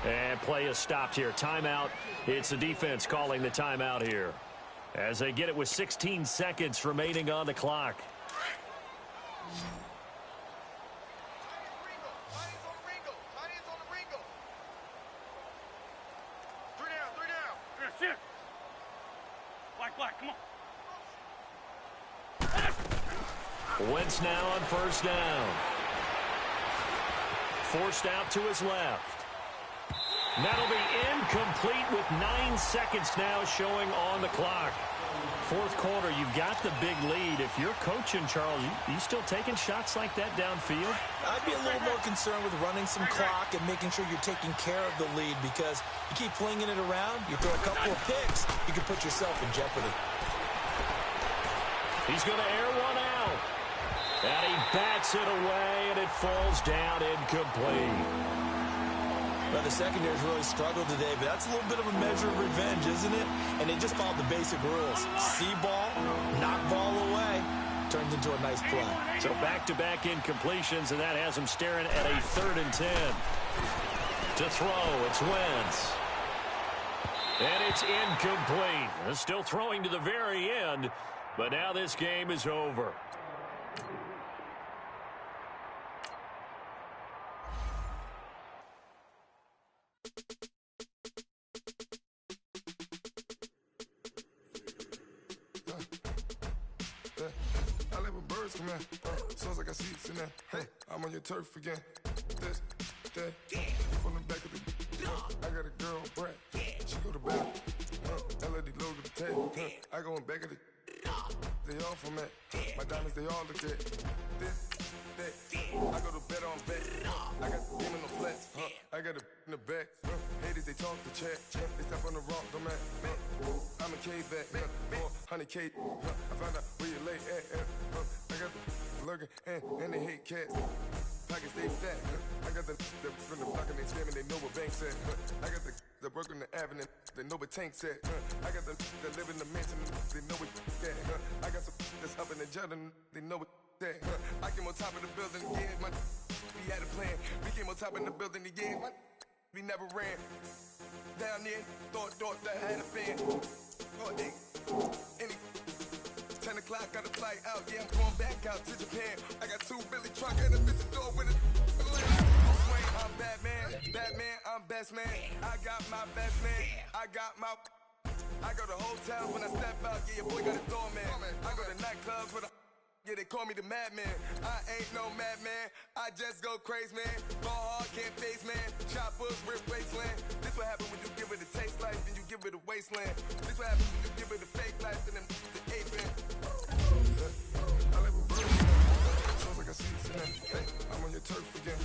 And play is stopped here. Timeout. It's the defense calling the timeout here as they get it with 16 seconds remaining on the clock. Black, come on. Wentz now on first down. Forced out to his left. That'll be incomplete with 9 seconds now showing on the clock. Fourth quarter, you've got the big lead. If you're coaching, Charles, you still taking shots like that downfield? I'd be a little more concerned with running some clock and making sure you're taking care of the lead because you keep flinging it around, you throw a couple of picks, you can put yourself in jeopardy. He's going to air one out. And he bats it away, and it falls down incomplete. Well, the secondary's really struggled today, but that's a little bit of a measure of revenge, isn't it? And they just followed the basic rules. See ball, knock ball away, turns into a nice play. So back-to-back incompletions, and that has him staring at a 3rd and 10. To throw, it's Wentz. And it's incomplete. Still throwing to the very end, but now this game is over. I live with birds come in. Sounds like I see seats in there. Hey, I'm on your turf again. This, that, from the back of the. I got a girl, Brad. She go to bed. LED logo the tail. I go in back of the. They all from it. My diamonds, they all look at. This, that. I go to bed on bed. I got the game in the flats. I got it in the back. Haters, they talk the chat. They step on the rock, don't man. I'm a cave back. 400K. I found out where you lay at. I got the lurking and they hate cats. Pockets stay fat. I got the from the block and they scamming, they know what banks at. I got the work on the avenue, they know what tanks at. I got the live in the mansion, they know what that. I got some that's up in the Jordan, they know what that. I came on top of the building again, we had a plan. We came on top of the building again, we never ran. down there, thought that had a fan. Oh, hey, any 10 o'clock, got a flight out, yeah, I'm going back out to Japan. I got 2 Billy truck and a bitch door with a I'm Batman, I'm best man. I got my best man, I go to hotels when I step out, yeah, your boy got a doorman. I go to nightclubs with a yeah, they call me the madman. I ain't no madman, I just go crazy, man. Ball hard, can't face, man. Choppers, rip wasteland. This what happen when you give it a taste life and you give it a wasteland. This what happens when you give it a fake life and then the ape man. I live a bird. Sounds like I see it in that. Hey, I'm on your turf again.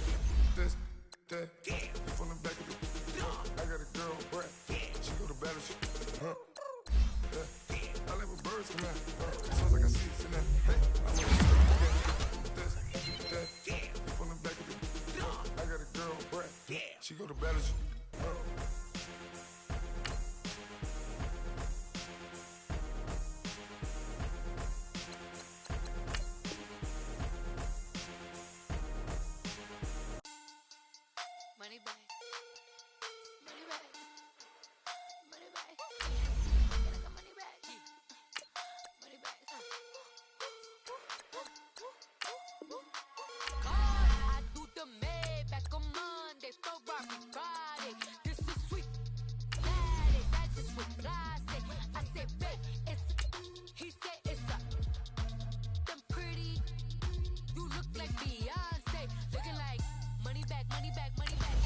This, that, you from the back of the I got a girl, Brett. She go to battle shit. I live with birds from that. Sounds like I see it in that. Hey, I'm on your turf again. This, that, you from the back of the I got a girl, Brett. She go to battle shit. Money back. Money back. Money back. Can I get money back? Money back. God, I do the Maybach on Monday, Ferrari Friday. This is sweet. Saturday, that's just what I say. I say, babe, it's. He said it's a. Them pretty. You look like Beyonce. Looking like money back, money back, money back.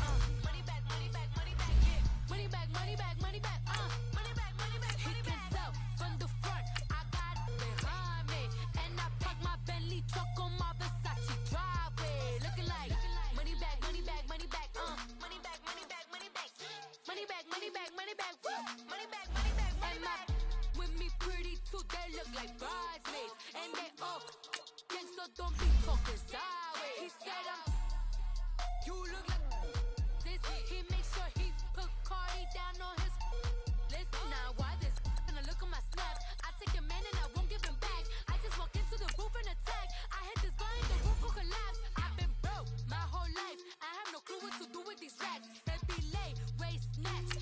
Money back, money back, money back, yeah. Money back, money back, money back, money back, money back, money back. He can tell from the front, I got it behind me. And I park my Bentley truck on my Versace driveway. Looking like money back, money back, money back, money back, money back, money back. Money back, money back, money back, money back, money back, money back. With me pretty too, they look like bridesmaids. And they all gang, so don't be talking sideways. He said you look like this. He make sure he put Cardi down on his list. Now why this? Gonna look at my snaps. I take your man and I won't give him back. I just walk into the roof and attack. I hit this button, the roof will collapse. I've been broke my whole life. I have no clue what to do with these racks. Baby lay, waist snatch.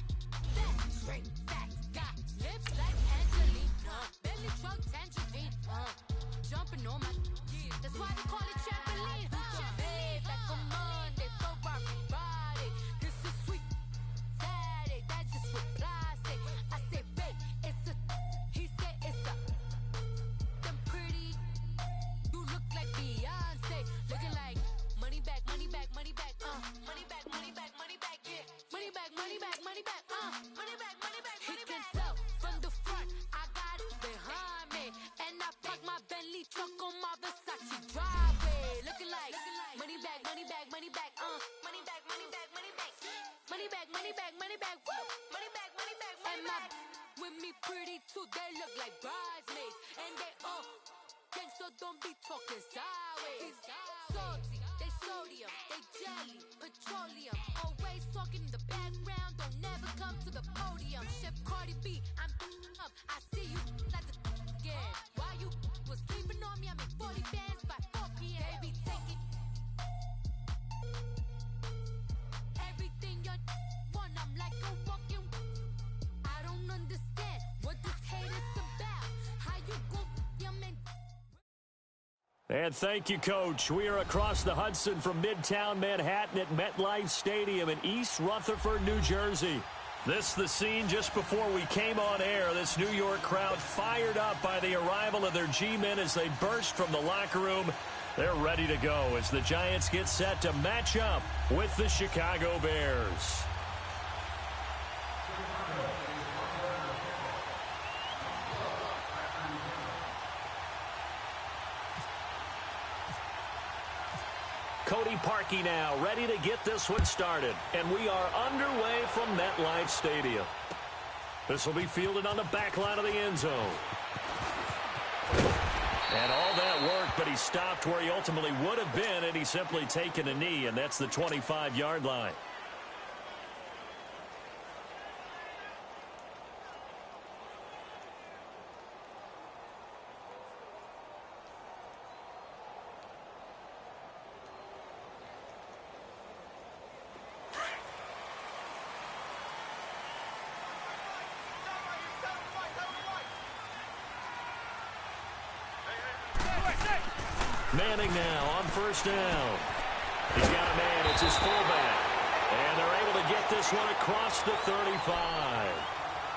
That straight facts. Got lips like Angelina. Belly truck tangerine. Jumping on my that's why they call it trampoline. Babe, back on Monday, Ferrari Friday. This is sweet. Saturday, that's just what I say. I say, babe, it's a. He said it's a. Them pretty. You look like Beyonce. Looking like money back, money back, money back. Money back, money back, money back, yeah. Money back, money back, money back. Money back, money back, money back. He can tell from the front, I got it behind me. And I park my Bentley truck on my Versace driveway. Looking like money back, money back, money back. Money back, money back, money back. Money back, money back, money back. Money back, money back, money back. With me pretty too, they look like bridesmaids. And they all gang, so don't be talking sideways. Salty, they sodium, they jelly, petroleum. Always talking in the background, don't never come to the podium. Chef Cardi B, I'm up. I see you like the again. Why you was sleeping on me? I make 40 bands by 4 p.m. Baby, take it. Everything you want, I'm like a walking. I don't understand what this hate is about. How you go, your man. And thank you, Coach. We are across the Hudson from Midtown Manhattan at MetLife Stadium in East Rutherford, New Jersey. This the scene just before we came on air. This New York crowd fired up by the arrival of their G-men as they burst from the locker room. They're ready to go as the Giants get set to match up with the Chicago Bears. Cody Parkey now ready to get this one started. And we are underway from MetLife Stadium. This will be fielded on the back line of the end zone. And all that work, but he stopped where he ultimately would have been, and he's simply taken a knee, and that's the 25-yard line. Manning now on first down. He's got a man. It's his fullback. And they're able to get this one across the 35.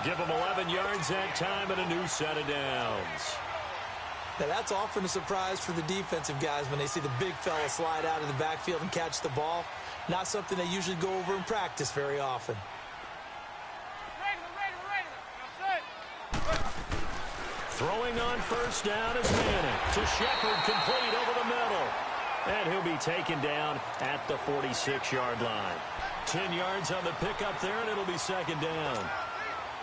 Give them 11 yards that time and a new set of downs. Now, that's often a surprise for the defensive guys when they see the big fella slide out of the backfield and catch the ball. Not something they usually go over in practice very often. Throwing on first down is Manning to Shepard, complete over the middle. And he'll be taken down at the 46-yard line. 10 yards on the pickup there, and it'll be second down.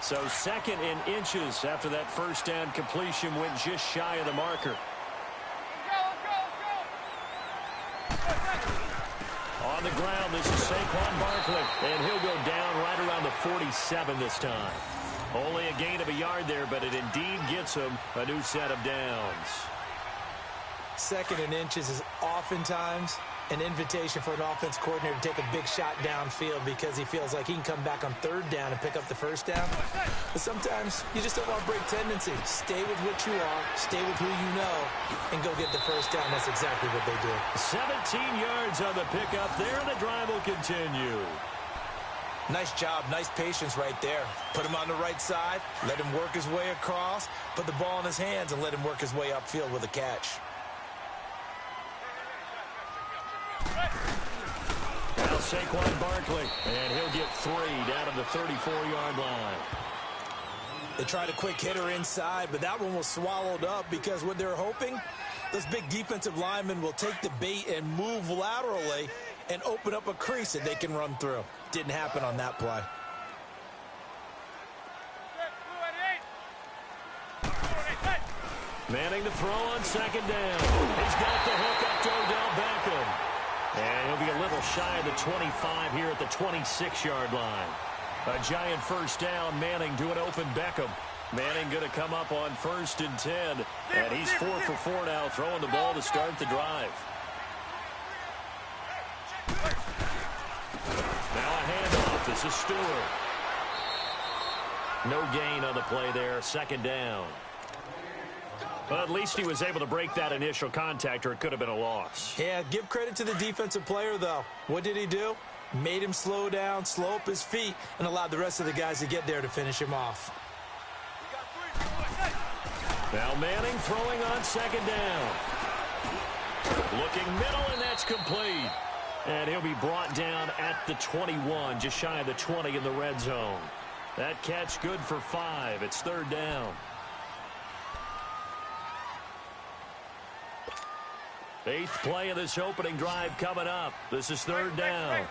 So second in inches after that first down completion went just shy of the marker. On the ground, this is Saquon Barkley, and he'll go down right around the 47 this time. Only a gain of a yard there, but it indeed gets him a new set of downs. Second in inches is oftentimes an invitation for an offense coordinator to take a big shot downfield because he feels like he can come back on third down and pick up the first down. But sometimes you just don't want to break tendency. Stay with what you are, stay with who you know, and go get the first down. That's exactly what they do. 17 yards on the pickup there, and the drive will continue. Nice job, nice patience right there. Put him on the right side, let him work his way across, put the ball in his hands, and let him work his way upfield with a catch. Now Saquon Barkley, and he'll get 3 down to the 34-yard line. They tried a quick hitter inside, but that one was swallowed up because what they're hoping, those big defensive linemen will take the bait and move laterally and open up a crease that they can run through. Didn't happen on that play. Manning to throw on second down. He's got the hook up to Odell Beckham. And he'll be a little shy of the 25 here at the 26-yard line. A giant first down, Manning to an open Beckham. Manning going to come up on 1st and 10. And he's 4 for 4 now, throwing the ball to start the drive. Now a handoff. This is Stewart. No gain on the play there. Second down. But at least he was able to break that initial contact, or it could have been a loss. Yeah, give credit to the defensive player, though. What did he do? Made him slow down, slow up his feet, and allowed the rest of the guys to get there to finish him off. Now Manning throwing on second down. Looking middle, and that's complete. And he'll be brought down at the 21, just shy of the 20 in the red zone. That catch good for 5. It's third down. 8th play of this opening drive coming up. This is third down.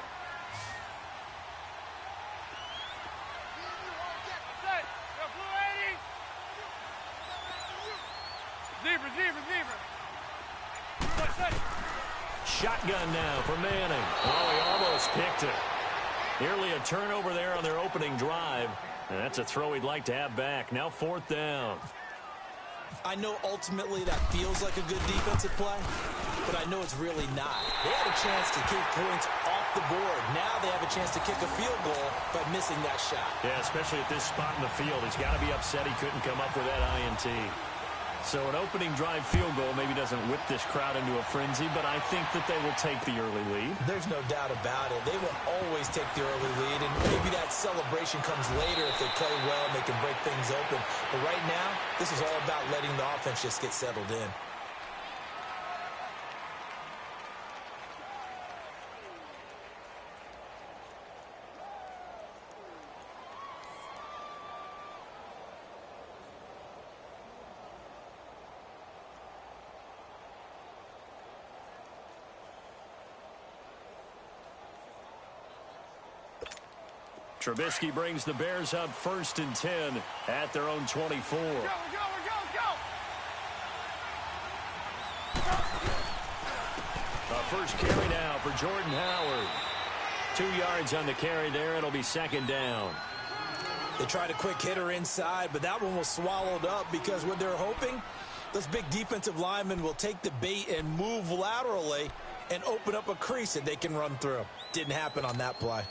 Shotgun now for Manning. Oh, he almost picked it. Nearly a turnover there on their opening drive. And that's a throw he'd like to have back. Now 4th down. I know ultimately that feels like a good defensive play, but I know it's really not. They had a chance to keep points off the board. Now they have a chance to kick a field goal by missing that shot. Yeah, especially at this spot in the field. He's got to be upset he couldn't come up with that INT. So an opening drive field goal maybe doesn't whip this crowd into a frenzy, but I think that they will take the early lead. There's no doubt about it. They will always take the early lead, and maybe that celebration comes later if they play well and they can break things open. But right now, this is all about letting the offense just get settled in. Trubisky brings the Bears up 1st and 10 at their own 24. Go! First carry now for Jordan Howard. 2 yards on the carry there. It'll be second down. They tried a quick hitter inside, but that one was swallowed up because what they're hoping, those big defensive linemen will take the bait and move laterally and open up a crease that they can run through. Didn't happen on that play.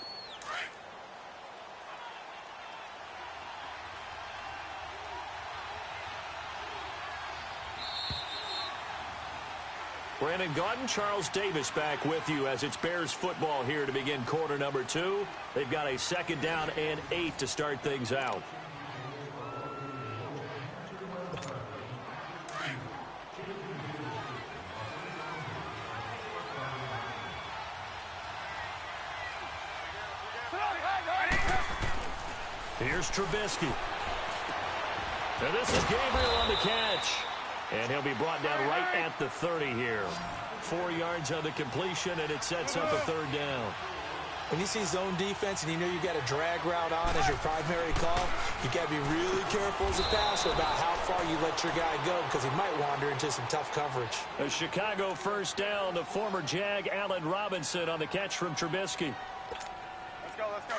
Brandon Gaudin, Charles Davis back with you as it's Bears football here to begin quarter number 2. They've got a 2nd down and 8 to start things out. Here's Trubisky. And this is Gabriel on the catch. And he'll be brought down right at the 30 here. 4 yards on the completion, and it sets up a 3rd down. When you see zone defense and you know you got a drag route on as your primary call, you got to be really careful as a passer about how far you let your guy go because he might wander into some tough coverage. A Chicago 1st down to former Jag Allen Robinson on the catch from Trubisky. Let's go, let's go.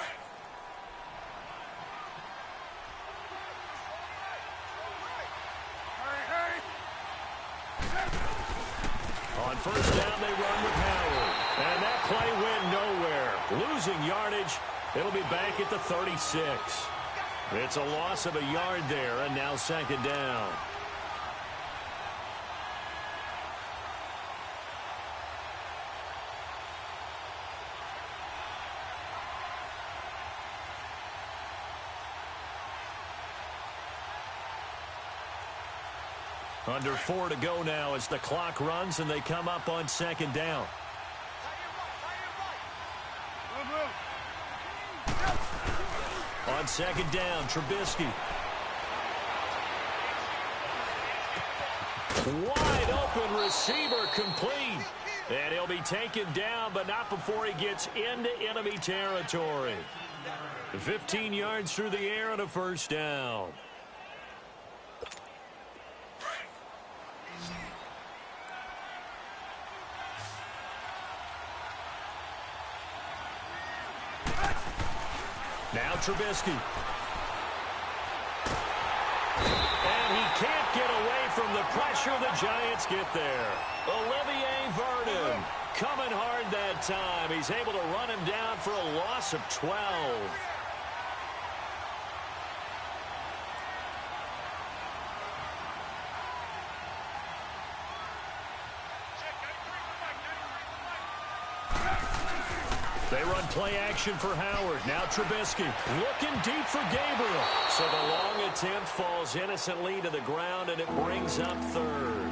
On 1st down, they run with Howard. And that play went nowhere. Losing yardage. It'll be back at the 36. It's a loss of a yard there, and now 2nd down. Under 4 to go now as the clock runs and they come up on 2nd down. On 2nd down, Trubisky. Wide open receiver complete. And he'll be taken down, but not before he gets into enemy territory. 15 yards through the air and a 1st down. Now Trubisky. And he can't get away from the pressure. The Giants get there. Olivier Vernon coming hard that time. He's able to run him down for a loss of 12. They run play action for Howard. Now Trubisky looking deep for Gabriel. So the long attempt falls innocently to the ground, and it brings up 3rd.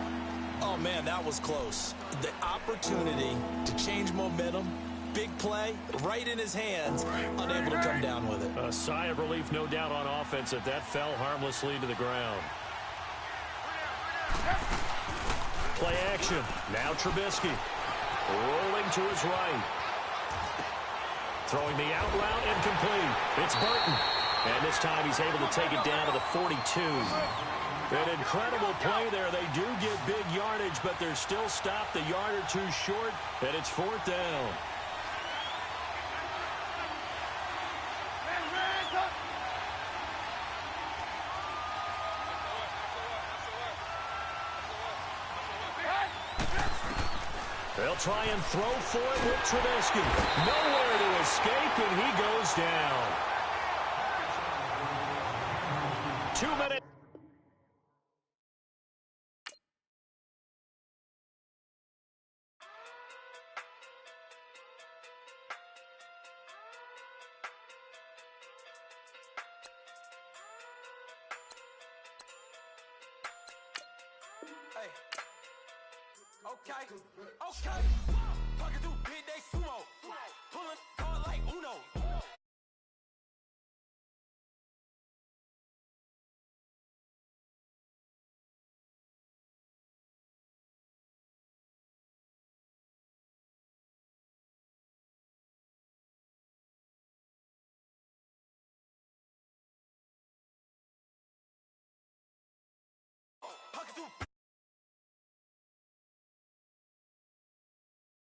Oh, man, that was close. The opportunity to change momentum, big play, right in his hands, unable to come down with it. A sigh of relief, no doubt, on offense that fell harmlessly to the ground. Play action. Now Trubisky rolling to his right. Throwing the out route, incomplete. It's Burton. And this time he's able to take it down to the 42. An incredible play there. They do get big yardage, but they're still stopped a yard or 2 short, and it's 4th down. They'll try and throw for it with Trubisky. Nowhere to escape, and he goes down. 2 minutes. Hey. Okay. Pocket through big day sumo. Pulling